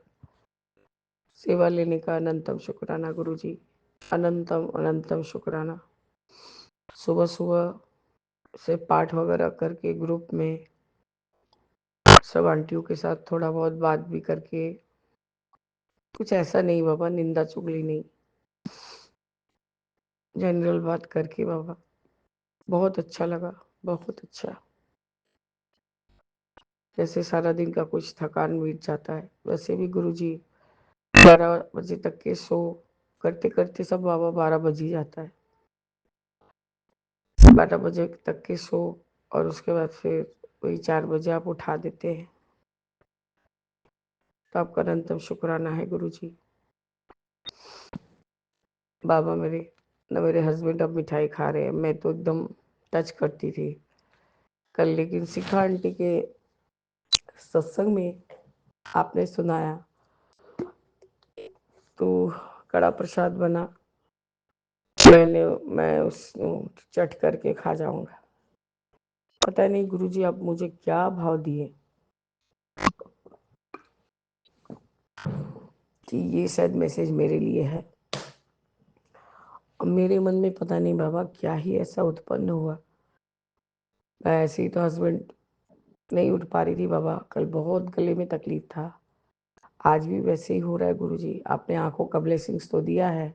सेवा लेने का अनंतम शुक्राना गुरु जी, अनंतम अनंतम शुक्राना। सुबह सुबह से पाठ वगैरह करके ग्रुप में सब आंटियों के साथ थोड़ा बहुत बात भी करके, कुछ ऐसा नहीं बाबा, निंदा चुगली नहीं, जनरल बात करके बाबा बहुत अच्छा लगा, बहुत अच्छा। जैसे सारा दिन का कुछ थकान मिट जाता है, वैसे भी गुरुजी 12 बजे तक के शो करते करते सब बाबा 12 बज ही जाता है। 12 बजे तक के शो और उसके बाद फिर वही 4 बजे आप उठा देते हैं, तो आपका अनंतम शुक्राना है गुरुजी। बाबा मेरे न मेरे हस्बैंड अब मिठाई खा रहे हैं, मैं तो एकदम टच करती थी कल, लेकिन शिखा आंटी के सत्संग में आपने सुनाया तो कड़ा प्रसाद बना, मैं उस चट करके खा जाऊंगा। पता नहीं गुरुजी आप मुझे क्या भाव दिए कि ये शायद मैसेज मेरे लिए है। और मेरे मन में पता नहीं बाबा क्या ही ऐसा उत्पन्न हुआ। मैं ऐसे ही तो हस्बैंड नहीं उठ पा रही थी बाबा, कल बहुत गले में तकलीफ था, आज भी वैसे ही हो रहा है गुरुजी। आपने आंखों का ब्लेसिंग्स तो दिया है,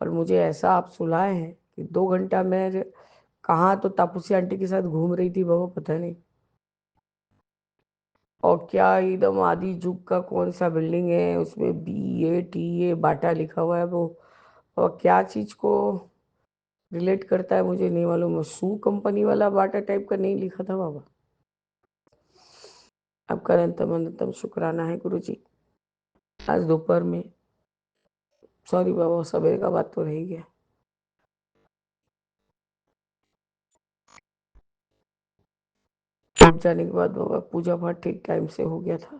और मुझे ऐसा आप सुलाए हैं कि 2 घंटा मैं कहाँ तो तापसी आंटी के साथ घूम रही थी बाबा, पता नहीं। और क्या एकदम आदि जुग का कौन सा बिल्डिंग है, उसमें BATA बाटा लिखा हुआ है वो, और क्या चीज को रिलेट करता है मुझे नहीं मालूम। शू कंपनी वाला बाटा टाइप का नहीं लिखा था बाबा। आपका अनंतम अनंतम शुक्राना है गुरु जी। आज दोपहर में, सॉरी बाबा सवेरे का बात तो रह ही गया, उठ जाने के बाद बाबा पूजा पाठ ठीक टाइम से हो गया था।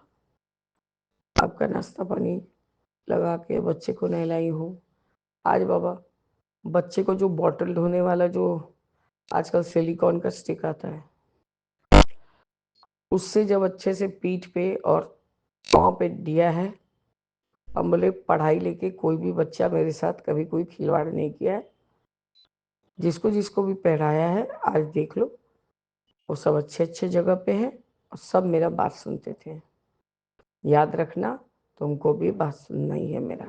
आपका नाश्ता पानी लगा के बच्चे को नहलाई हूँ। आज बाबा बच्चे को जो बॉटल धोने वाला जो आजकल सिलिकॉन का स्टिक आता है, उससे जब अच्छे से पीठ पे और पाँव पे दिया है। अब बोले पढ़ाई लेके कोई भी बच्चा मेरे साथ कभी कोई खिलवाड़ नहीं किया है, जिसको जिसको भी पढ़ाया है आज देख लो, वो सब अच्छे अच्छे जगह पे है और सब मेरा बात सुनते थे। याद रखना तुमको भी बात सुनना ही है मेरा।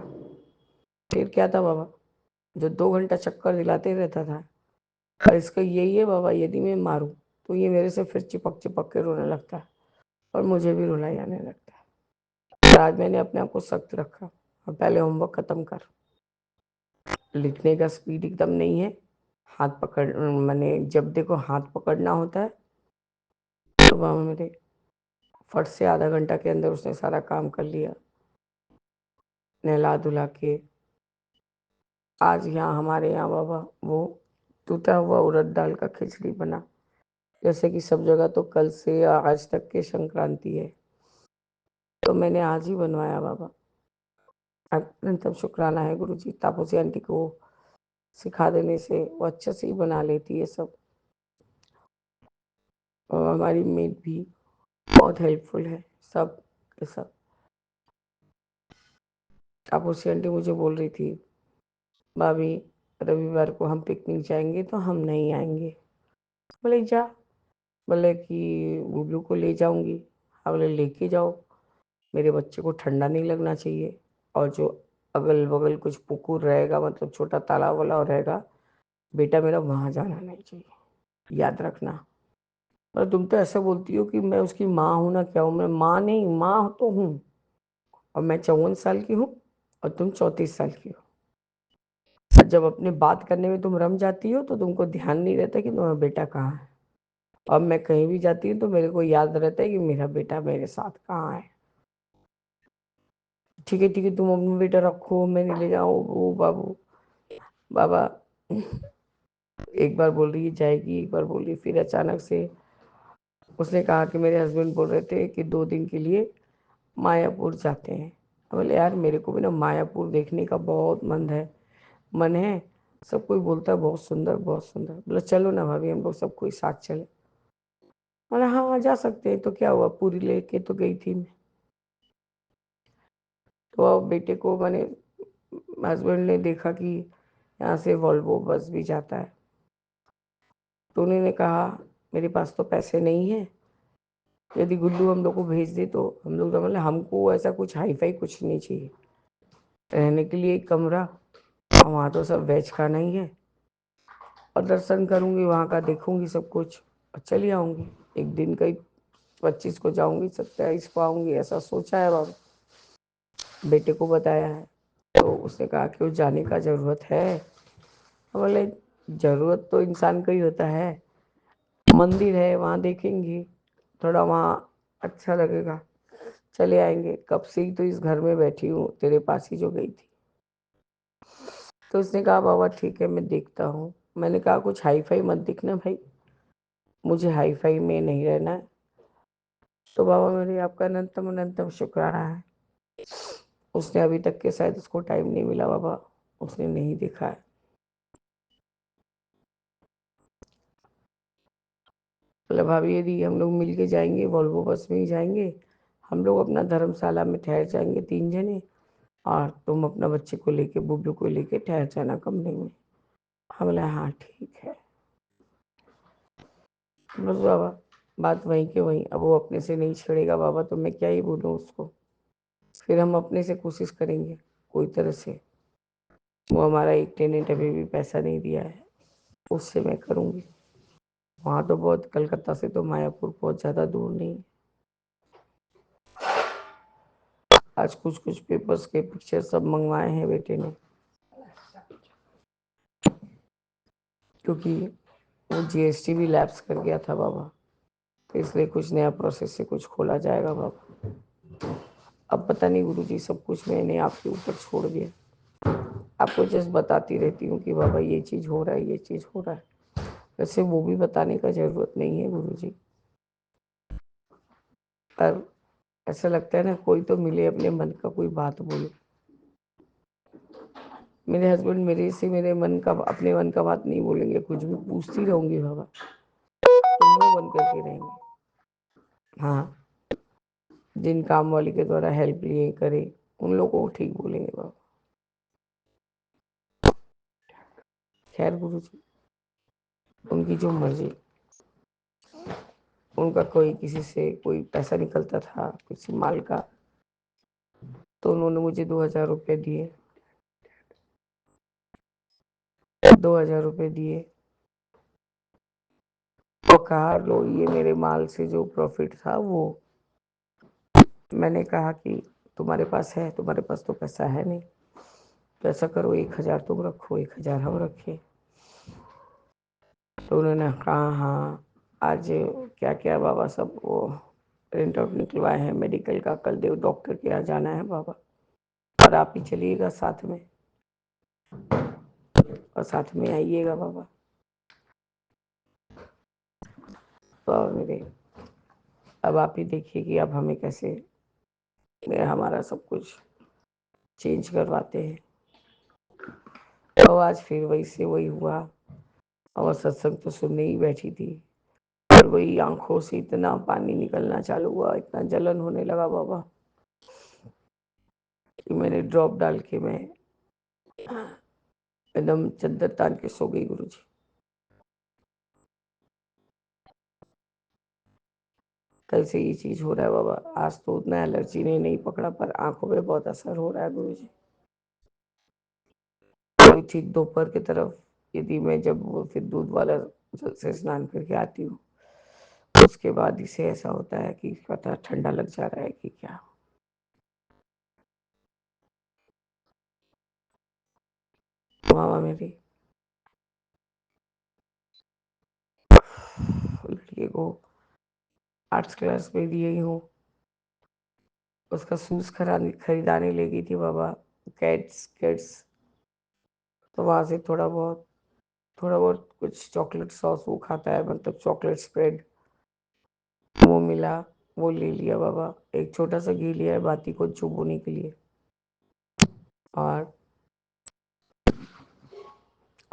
फिर क्या था बाबा, जो 2 घंटा चक्कर दिलाते रहता था, और इसका यही है बाबा, यदि मैं मारूं तो ये मेरे से फिर चिपक चिपक के रोने लगता है और मुझे भी रुलाई आने लगता है। और आज मैंने अपने आप को सख्त रखा, और पहले होमवर्क खत्म कर, लिखने का स्पीड एकदम नहीं है, हाथ पकड़ मैंने जब देखो हाथ पकड़ना होता है। तो बाबा मेरे फट से आधा घंटा के अंदर उसने सारा काम कर लिया, नहला धुला के। आज यहाँ हमारे यहाँ बाबा वो टूटा हुआ उड़द दाल का खिचड़ी बना, जैसे कि सब जगह तो कल से आज तक के संक्रांति है, तो मैंने आज ही बनवाया बाबा। अनंतम शुक्राना है गुरु जी। तापसी आंटी को सिखा देने से वो अच्छे से ही बना लेती है सब, और हमारी मेड भी बहुत हेल्पफुल है सब के सब। तापसी आंटी मुझे बोल रही थी भाभी रविवार को हम पिकनिक जाएंगे, तो हम नहीं आएंगे। बोले जा, बोले कि गुल्लू को ले जाऊंगी। हाँ बोले लेके जाओ, मेरे बच्चे को ठंडा नहीं लगना चाहिए, और जो अगल बगल कुछ पुकुर रहेगा, मतलब छोटा तालाब वाला रहेगा, बेटा मेरा वहाँ जाना नहीं चाहिए, याद रखना। पर तुम तो ऐसा बोलती हो कि मैं उसकी माँ हूँ ना, क्या हूँ, मैं माँ नहीं, माँ तो हूँ, और मैं 54 साल की हूँ और तुम 34 साल की हो। और जब अपने बात करने में तुम रम जाती हो तो तुमको ध्यान नहीं रहता कि तुम्हारा बेटा कहाँ है। अब मैं कहीं भी जाती हूँ तो मेरे को याद रहता है कि मेरा बेटा मेरे साथ कहाँ है। ठीक है तुम अपना बेटा रखो, मैं नहीं ले जाऊँ वो बाबू। बाबा एक बार बोल रही है जाएगी, एक बार बोल रही, फिर अचानक से उसने कहा कि मेरे हस्बैंड बोल रहे थे कि 2 दिन के लिए मायापुर जाते हैं। बोले यार मेरे को भी ना मायापुर देखने का बहुत मन है। सब कोई बोलता है बहुत सुंदर बहुत सुंदर। बोला चलो ना भाभी हम लोग सब कोई साथ चले। बोला हाँ जा सकते हैं, तो क्या हुआ, पूरी लेके तो गई थी मैं। तो अब बेटे को मैंने हस्बैंड ने देखा कि यहाँ से वॉल्वो बस भी जाता है, तो उन्होंने कहा मेरे पास तो पैसे नहीं है, यदि गुल्लू हम लोग को भेज दे तो हम लोग, मतलब हमको ऐसा कुछ हाई फाई कुछ नहीं चाहिए, रहने के लिए एक कमरा, और वहाँ तो सब वेज खाना ही है, और दर्शन करूँगी वहाँ का, देखूँगी सब कुछ और चली आऊँगी। एक दिन का ही, 25 को जाऊँगी 27 को आऊँगी, ऐसा सोचा है बाबा। बेटे को बताया है तो उसने कहा कि वो जाने का ज़रूरत है। बोले ज़रूरत तो इंसान का ही होता है, मंदिर है वहाँ देखेंगे, थोड़ा वहाँ अच्छा लगेगा, चले आएंगे। कब से ही तो इस घर में बैठी हूँ, तेरे पास ही जो गई थी। तो उसने कहा बाबा ठीक है मैं देखता हूँ। मैंने कहा कुछ हाई फाई मत दिखना भाई, मुझे हाई फाई में नहीं रहना है। तो बाबा मेरे आपका अनंतम अनंतम शुक्राना है, उसने अभी तक के शायद उसको टाइम नहीं मिला बाबा, उसने नहीं देखा है। बोला भाभी यदि हम लोग मिल के जाएंगे, वॉल्वो बस में ही जाएंगे, हम लोग अपना धर्मशाला में ठहर जाएंगे 3 जने, और तुम अपना बच्चे को लेके, बुब्लू को लेके ठहर जाना कमरे में। हम बोला हाँ ठीक है। बस बाबा बात वहीं के वहीं, अब वो अपने से नहीं छेड़ेगा बाबा, तो मैं क्या ही बोलूँ उसको। फिर हम अपने से कोशिश करेंगे कोई तरह से। वो हमारा एक टेनेंट अभी भी पैसा नहीं दिया है, उससे मैं करूँगी। वहाँ तो बहुत, कलकत्ता से तो मायापुर बहुत ज़्यादा दूर नहीं। आज कुछ कुछ पेपर्स के पिक्चर सब मंगवाए हैं बेटे ने, क्योंकि वो जीएसटी भी लैप्स कर गया था बाबा, तो इसलिए कुछ नया प्रोसेस से कुछ खोला जाएगा बाबा। अब पता नहीं गुरुजी, सब कुछ मैंने आपके ऊपर छोड़ दिया। आपको जस्ट बताती रहती हूँ कि बाबा ये चीज़ हो रहा है, ये चीज़ हो रहा है। वैसे वो भी बताने का ज़रूरत नहीं है गुरुजी, पर ऐसा लगता है ना कोई तो मिले, अपने मन का कोई बात बोले। मेरे हस्बैंड मेरे से मेरे मन का, अपने मन का बात नहीं बोलेंगे, कुछ भी पूछती रहूँगी बाबा तो मुँह बंद करके रहेंगे। हाँ, जिन काम वाली के द्वारा हेल्प लिए करे उन लोगों को ठीक बोलेंगे बाबा। खैर गुरुजी, उनकी जो मर्जी। उनका कोई किसी से कोई पैसा निकलता था किसी माल का, तो उन्होंने मुझे 2,000 रुपये दिए, 2,000 रुपये दिए, तो कहा लो ये मेरे माल से जो प्रॉफिट था वो, मैंने कहा कि तुम्हारे पास है, तुम्हारे पास तो पैसा है नहीं, तो ऐसा करो 1,000 तुम रखो, 1,000 हम रखे। तो उन्होंने कहा हाँ आज क्या क्या बाबा सब वो प्रिंट आउट निकलवाए हैं मेडिकल का, कल देव डॉक्टर के यहाँ जाना है बाबा, और आप ही चलिएगा साथ में, और साथ में आइएगा बाबा। तो मेरे, अब आप ही देखिए कि अब हमें कैसे हमारा सब कुछ चेंज करवाते हैं। तो आज फिर वही से वही हुआ, और सत्संग तो सुनने ही बैठी थी, और वही आंखों से इतना पानी निकलना चालू हुआ, इतना जलन होने लगा बाबा कि मैंने ड्रॉप डाल के मैं एकदम चद्दर तान के सो गई गुरुजी। कल से ये चीज हो रहा है बाबा, आज तो उतना एलर्जी ने नहीं पकड़ा, पर आंखों पे बहुत असर हो रहा है गुरुजी। तो ठीक दोपहर की तरफ, यदि मैं जब वो फिर दूध वाला जल से स्नान करके आती हूँ, उसके बाद इसे ऐसा होता है कि पता ठंडा लग जा रहा है कि क्या। मामा मेरी लड़के को आर्ट्स क्लास में दिए ही हूँ, उसका शूज खरीदाने ले गई थी बाबा, कैट्स कैट्स, तो वहाँ से थोड़ा बहुत कुछ चॉकलेट सॉस वो खाता है, मतलब चॉकलेट स्प्रेड, वो मिला, वो ले लिया बाबा। एक छोटा सा घी लिया है बाती को चुभोने के लिए।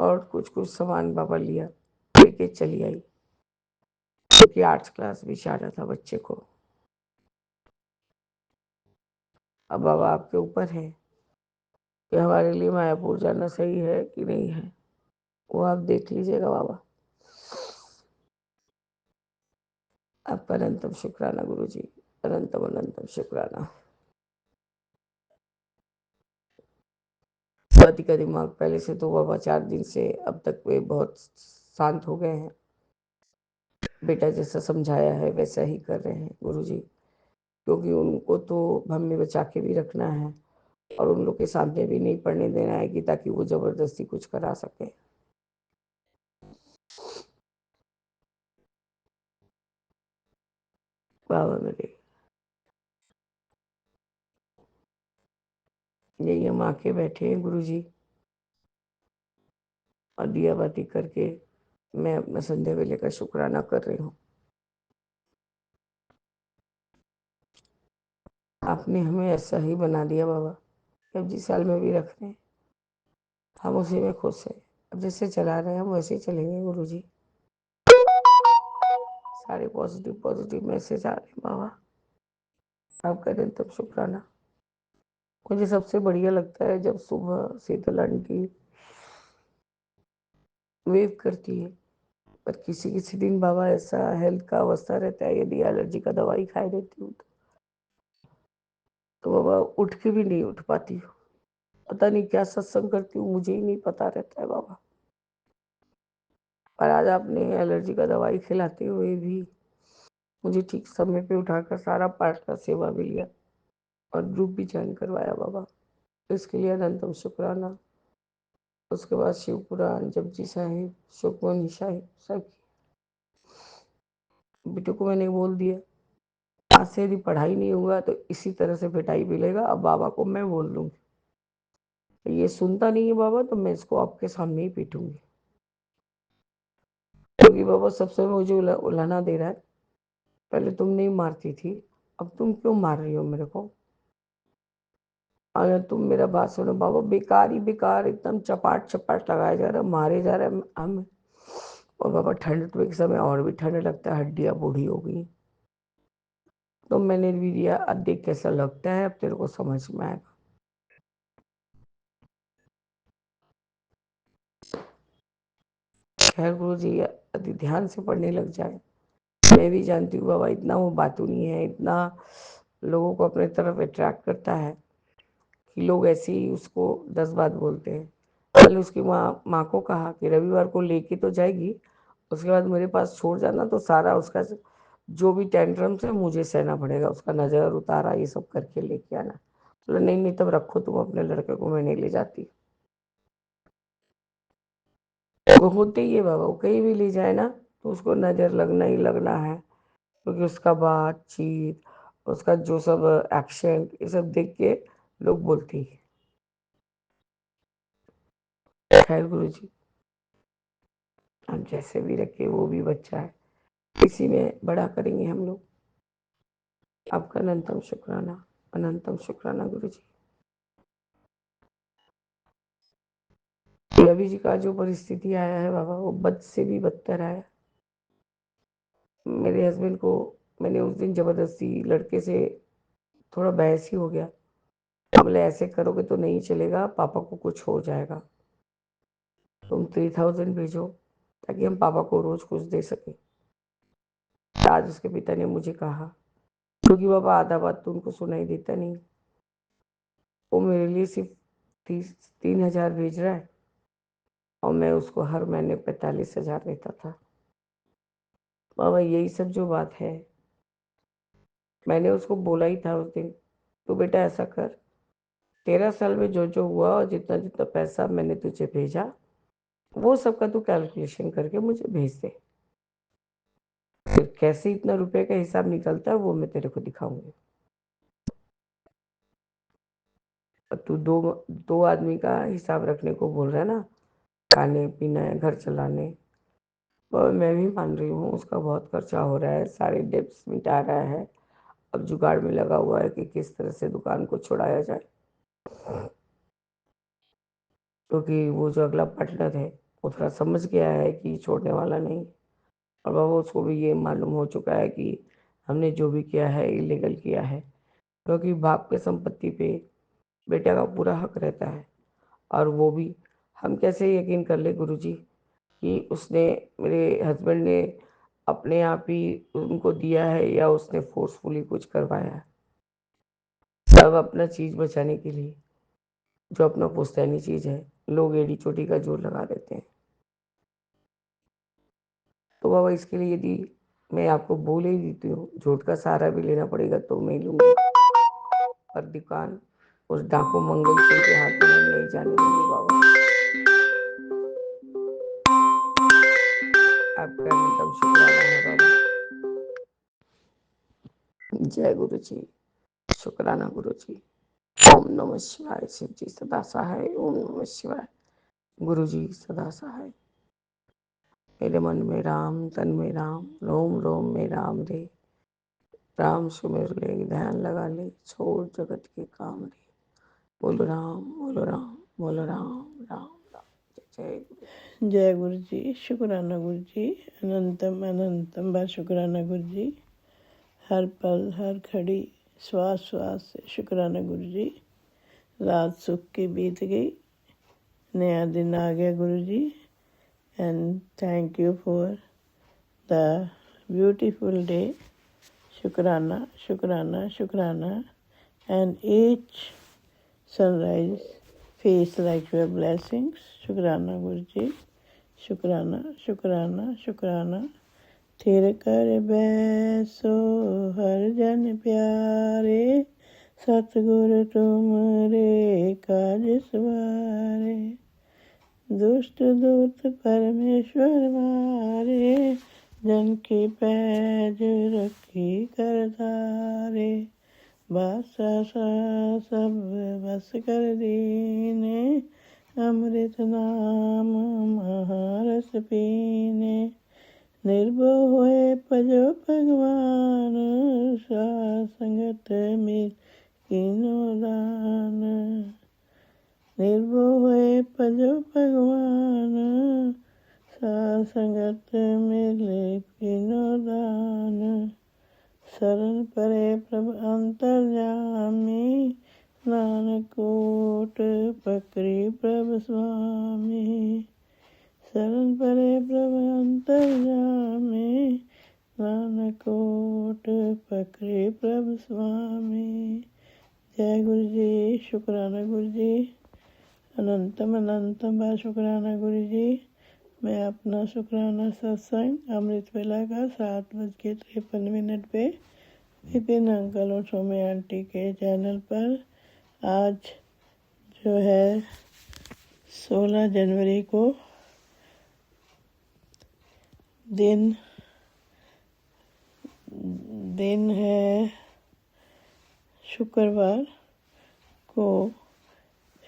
और कुछ कुछ सामान बाबा लिया, लेके चली आई, क्योंकि आर्ट्स क्लास भी चाह रहा था बच्चे को। अब बाबा आपके ऊपर है कि हमारे लिए मायापुर जाना सही है कि नहीं है, वो आप देख लीजिएगा बाबा। आपका अनंतम शुक्राना गुरु जी, अनंतम अनंतम शुक्राना। स्वाति का दिमाग पहले से तो बाबा 4 दिन से अब तक वे बहुत शांत हो गए हैं। बेटा जैसा समझाया है वैसा ही कर रहे हैं गुरु जी, क्योंकि उनको तो हमें बचा के भी रखना है और उन लोग के सामने भी नहीं पढ़ने देना है कि ताकि वो जबरदस्ती कुछ करा सके। बाबा मेरे यही हम आके बैठे हैं गुरु जी, और दिया बाती करके मैं अपना संध्या वेले का शुक्राना कर रही हूँ। आपने हमें ऐसा ही बना दिया बाबा कि अब जिस साल में भी रख रहे हैं हम उसी में खुश हैं। अब जैसे चला रहे हैं हम वैसे ही चलेंगे गुरु जी। सारे पॉजिटिव पॉजिटिव मैसेज आ रहे हैं बाबा, आपका दिन तब शुक्राना। मुझे सबसे बढ़िया लगता है जब सुबह शीतल आंटी वेव करती है, पर किसी किसी दिन बाबा ऐसा हेल्थ का अवस्था रहता है, यदि एलर्जी का दवाई खाई देती हूँ तो बाबा उठ के भी नहीं उठ पाती हूँ। पता नहीं क्या सत्संग करती हूँ, मुझे ही नहीं पता रहता है बाबा। पर आज आपने एलर्जी का दवाई खिलाते हुए भी मुझे ठीक समय पे उठाकर सारा पाठ का सेवा भी लिया और ग्रुप भी ज्वाइन करवाया बाबा, इसके लिए अनंतम शुक्राना। उसके बाद शिव पुराण, जपजी साहिब, सुखमनी साहिब सब। बेटे को मैंने बोल दिया आज से यदि पढ़ाई नहीं होगा तो इसी तरह से पिटाई मिलेगा। अब बाबा को मैं बोल दूंगी, ये सुनता नहीं है बाबा तो मैं इसको आपके सामने ही पीटूंगी, क्योंकि बाबा सबसे मुझे उलाना दे रहा है। पहले तुम नहीं मारती थी, अब तुम क्यों मार रही हो मेरे को? अगर तुम मेरा बात सुनो बाबा, बेकार ही बेकार एकदम चपाट चपाट लगाया जा रहा है, मारे जा रहा है हमें। और बाबा ठंड के समय और भी ठंड लगता है, हड्डियाँ बूढ़ी हो गई। तो मैंने भी दिया, अब देख कैसा लगता है, अब तेरे को समझ में आएगा। खैर गुरु जी यदि ध्यान से पढ़ने लग जाए, मैं भी जानती हूँ बाबा इतना वो बातू नहीं है, इतना लोगों को अपने तरफ अट्रैक्ट करता है कि लोग ऐसे ही उसको 10 बात बोलते हैं। कल उसकी माँ को कहा कि रविवार को लेके तो जाएगी, उसके बाद मेरे पास छोड़ जाना, तो सारा उसका जो भी टेंट्रम्स है मुझे सहना पड़ेगा, उसका नज़र उतारा ये सब करके लेके आना। तो नहीं नहीं तब रखो तुम अपने लड़के को, मैं नहीं ले जाती। वो होते ही है बाबा, वो कहीं भी ले जाए ना तो उसको नज़र लगना ही लगना है, क्योंकि उसका बातचीत, उसका जो सब एक्शन, ये सब देख के लोग बोलते हैं। खैर गुरु जी आप जैसे भी रखे, वो भी बच्चा है, इसी में बड़ा करेंगे हम लोग। आपका अनंतम शुक्राना, अनंतम शुक्राना गुरु जी। रवि जी का जो परिस्थिति आया है बाबा, वो बद से भी बदतर आया। मेरे हस्बैंड को मैंने उस दिन जबरदस्ती लड़के से थोड़ा बहस ही हो गया, बोले ऐसे करोगे तो नहीं चलेगा, पापा को कुछ हो जाएगा, तुम 3000 भेजो ताकि हम पापा को रोज कुछ दे सके। आज उसके पिता ने मुझे कहा, क्योंकि बाबा आधा बात तो उनको सुनाई देता नहीं, वो मेरे लिए सिर्फ 3,000 भेज रहा है और मैं उसको हर महीने 45,000 देता था। बाबा यही सब जो बात है, मैंने उसको बोला ही था उस दिन, तो बेटा ऐसा कर, 13 साल में जो जो हुआ और जितना जितना पैसा मैंने तुझे भेजा, वो सबका तू कैलकुलेशन करके मुझे भेज दे, फिर कैसे इतना रुपए का हिसाब निकलता है वो मैं तेरे को दिखाऊंगी। और तू दो दो आदमी का हिसाब रखने को बोल रहा है ना, खाने पीने घर चलाने, और मैं भी मान रही हूँ उसका बहुत खर्चा हो रहा है, सारे डेब्ट्स मिटा रहा है। अब जुगाड़ में लगा हुआ है कि किस तरह से दुकान को छुड़ाया जाए, क्योंकि वो जो अगला पार्टनर है वो थोड़ा समझ गया है कि छोड़ने वाला नहीं। और बाबा उसको भी ये मालूम हो चुका है कि हमने जो भी किया है इलीगल किया है, क्योंकि बाप के संपत्ति पे बेटा का पूरा हक रहता है। और वो भी हम कैसे यकीन कर ले गुरुजी कि उसने, मेरे हस्बैंड ने अपने आप ही उनको दिया है या उसने फोर्सफुली कुछ करवाया है। सब अपना चीज बचाने के लिए, जो अपना पुश्तैनी चीज है, लोग एड़ी चोटी का जोर लगा देते हैं। तो बाबा इसके लिए यदि मैं आपको बोल ही देती हूँ, झूठ का सहारा भी लेना पड़ेगा तो मैं लूंगी, पर दुकान उस डाकू मंगल सिंह के हाथ में नहीं जाने देंगे बाबा। आपका मतलब शुक्राना है बाबा। जय गुरु जी, शुक्राना गुरु जी। ओम नमः शिवाय। शिव जी सदा सहाय। ओम नमः शिवाय। गुरु जी सदा सहाय। मेरे मन में राम, तन में राम, रोम रोम में राम रे। राम सुमिर ले, ध्यान लगा ले, छोड़ जगत के काम रे। बोलो राम, बोलो राम, बोलो राम, राम राम। जय गुरु। जय गुरु जी, शुक्राना गुरु जी, अनंतम अनंतम बा शुक्राना गुरु जी। हर पल हर घड़ी श्वास श्वास से शुक्राना गुरु जी। रात सुख की बीत गई, नया दिन आ गया Guru ji. And thank you for the beautiful day. शुक्राना शुक्राना शुक्राना। And each sunrise feels like your blessings. शुक्राना गुरु जी, शुक्राना शुक्राना शुक्राना। थिर कर बैसो हर जन प्यारे, सतगुर तुमरे काज सवारे। दुष्ट दूत परमेश्वर मारे, जन की पैज रखी कर धारे। बासा सब बस कर दीने, अमृत नाम महारस पीने। निर्भय होए भजो भगवान, संगत मिल कीनो दान। निर्भय होए भजो भगवान, संगत मिल कीनो दान। शरण परे प्रभ अंतर्यामी, नानक ओट पकड़ी प्रभ स्वामी। शरण परे प्रभ अंतर्यामी, नानक ओट पकड़ी प्रभ स्वामी। जय गुरु जी, शुक्राना गुरु जी, अनंतम अनंतम बा शुक्राना गुरु जी। मैं अपना शुक्राना सत्संग अमृत वेला का 7:53 पे विपिन अंकल और सोमे आंटी के चैनल पर आज जो है 16 जनवरी को दिन है शुक्रवार को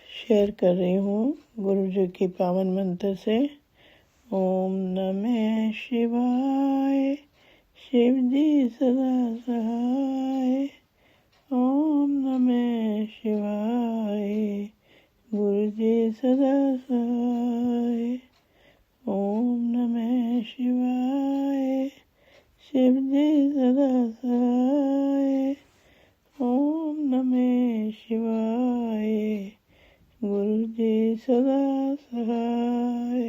शेयर कर रही हूँ गुरु जी की पावन मंत्र से। ओम नमः शिवाय, शिव जी सदा सहाय। ओम नमः शिवाय, गुरु जी सदा सहाय। ओम नमः शिवाय, शिव जी सदा सहाय। ओम नमः शिवाय, गुरु जी सदा सहाय।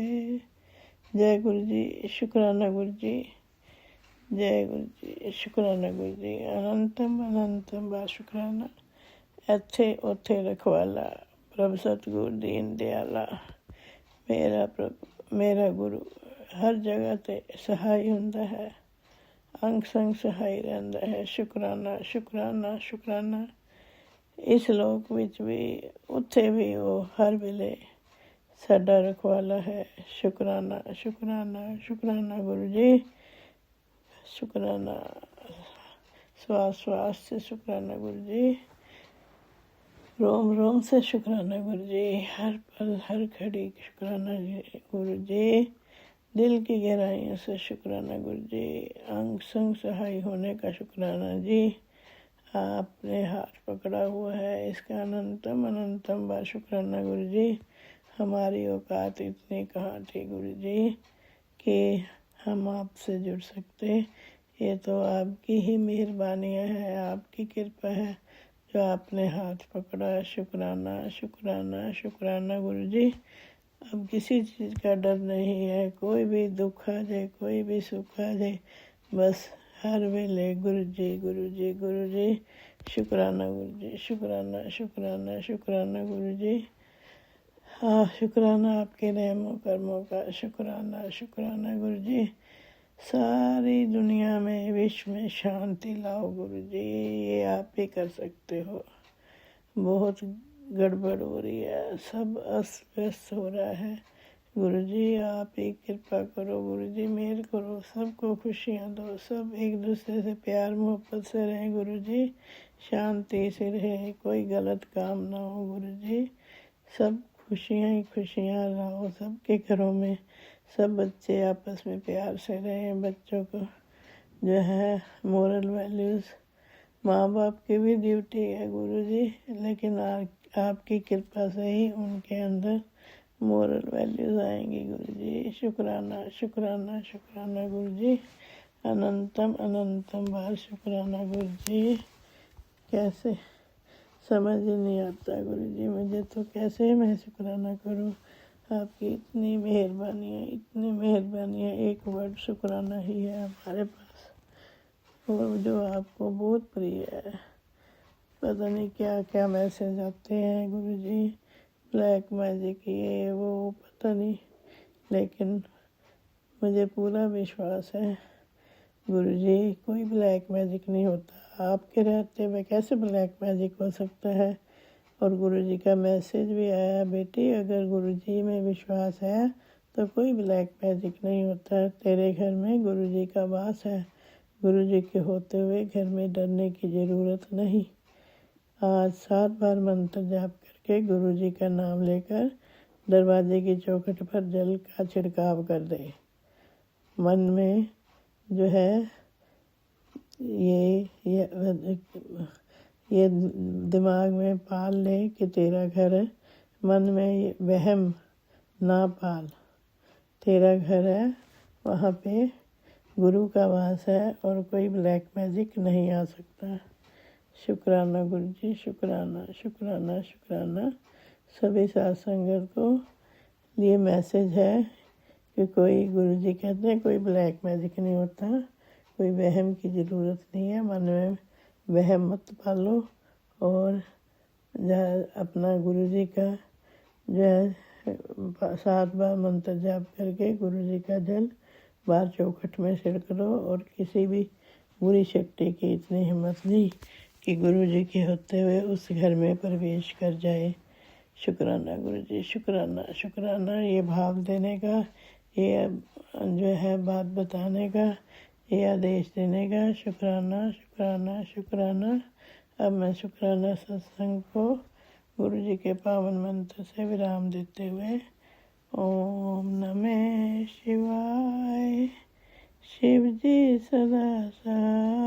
जय गुरु जी, शुक्राना गुरु जी। जय गुरु जी, शुक्राना गुरु जी, अनंतम अनंतम बा शुक्राना। ਇੱਥੇ ਉੱਥੇ रखवाला प्रभ सतगुर दीन दयाला। मेरा प्रभु मेरा गुरु हर जगह ते सहाय हुंदा है, अंग संग सहाय रहंदा है। शुक्राना शुक्राना शुक्राना। इस लोक विच भी उत्थे भी वो हर वेले साडा रखवाला है। शुक्राना शुक्राना शुक्राना गुरु जी, शुक्राना। श्वास श्वास से शुक्राना गुरु जी, रोम रोम से शुक्राना गुरु जी, हर पल हर घड़ी शुक्राना गुरु जी। दिल की गहराइयों से शुक्राना गुरु जी। अंग संग सहाय होने का शुक्राना जी। आपने हाथ पकड़ा हुआ है, इसका अनंतम अनंतम बार शुक्राना गुरु जी। हमारी औकात इतनी कहाँ थी गुरु जी कि हम आपसे जुड़ सकते। ये तो आपकी ही मेहरबानियाँ है, आपकी कृपा है जो आपने हाथ पकड़ा। शुक्राना शुक्राना शुक्राना गुरु जी। अब किसी चीज़ का डर नहीं है, कोई भी दुख आ जाए, कोई भी सुख आ जाए, बस हर वेले गुरु जी गुरु जी गुरु जी। शुक्राना गुरु जी, शुक्राना शुक्राना शुक्राना गुरु जी। हाँ, शुक्राना आपके रहमो कर्मों का, शुक्राना शुक्राना गुरु जी। सारी दुनिया में, विश्व में शांति लाओ गुरु जी, ये आप ही कर सकते हो। बहुत गड़बड़ हो रही है, सब अस्त व्यस्त हो रहा है गुरु जी। आप ही कृपा करो गुरु जी, मेहर करो, सबको खुशियाँ दो, सब एक दूसरे से प्यार मोहब्बत से रहें गुरु जी, शांति से रहे, कोई गलत काम ना हो गुरु जी। सब खुशियाँ ही खुशियाँ लाओ सबके घरों में, सब बच्चे आपस में प्यार से रहें। बच्चों को जो है मोरल वैल्यूज़, माँ बाप की भी ड्यूटी है गुरु जी, लेकिन आपकी कृपा से ही उनके अंदर मोरल वैल्यूज़ आएंगी गुरु जी। शुक्राना शुक्राना शुक्राना गुरु जी। अनंतम अनंतम बार शुक्राना गुरु जी। कैसे समझ ही नहीं आता गुरु जी मुझे तो, कैसे मैं शुक्राना करूं। आपकी इतनी मेहरबानियाँ, एक वर्ड शुक्राना ही है हमारे पास, और जो आपको बहुत प्रिय है। पता नहीं क्या क्या मैसेज आते हैं गुरु जी, ब्लैक मैजिक ये वो पता नहीं, लेकिन मुझे पूरा विश्वास है गुरु जी कोई ब्लैक मैजिक नहीं होता। आपके रहते हुए कैसे ब्लैक मैजिक हो सकता है। और गुरु जी का मैसेज भी आया, बेटी अगर गुरु जी में विश्वास है तो कोई ब्लैक मैजिक नहीं होता। तेरे घर में गुरु जी का वास है, गुरु जी के होते हुए घर में डरने की ज़रूरत नहीं। आज 7 बार मंत्र जाप करके गुरु जी का नाम लेकर दरवाजे की चौखट पर जल का छिड़काव कर दे। मन में जो है ये दिमाग में पाल ले कि तेरा घर है। मन में वहम ना पाल, तेरा घर है, वहाँ पे गुरु का वास है और कोई ब्लैक मैजिक नहीं आ सकता। शुक्राना गुरु जी, शुक्राना शुक्राना शुक्राना। सभी साथ संगत को ये मैसेज है कि कोई गुरु जी कहते हैं कोई ब्लैक मैजिक नहीं होता, कोई वहम की ज़रूरत नहीं है। मन में वहम मत पालो और अपना गुरु जी का जो है 7 बार मंत्र जाप करके गुरु जी का जल बाहर चौखट में छिड़क दो। और किसी भी बुरी शक्ति की इतनी हिम्मत नहीं कि गुरु जी के होते हुए उस घर में प्रवेश कर जाए। शुक्राना गुरु जी, शुक्राना शुक्राना। ये भाव देने का, ये जो है बात बताने का, ये आदेश देने का, शुक्राना शुक्राना शुक्राना। अब मैं शुक्राना सत्संग को गुरु जी के पावन मंत्र से विराम देते हुए ओम नमः शिवाय। शिव जी सदा सहाय।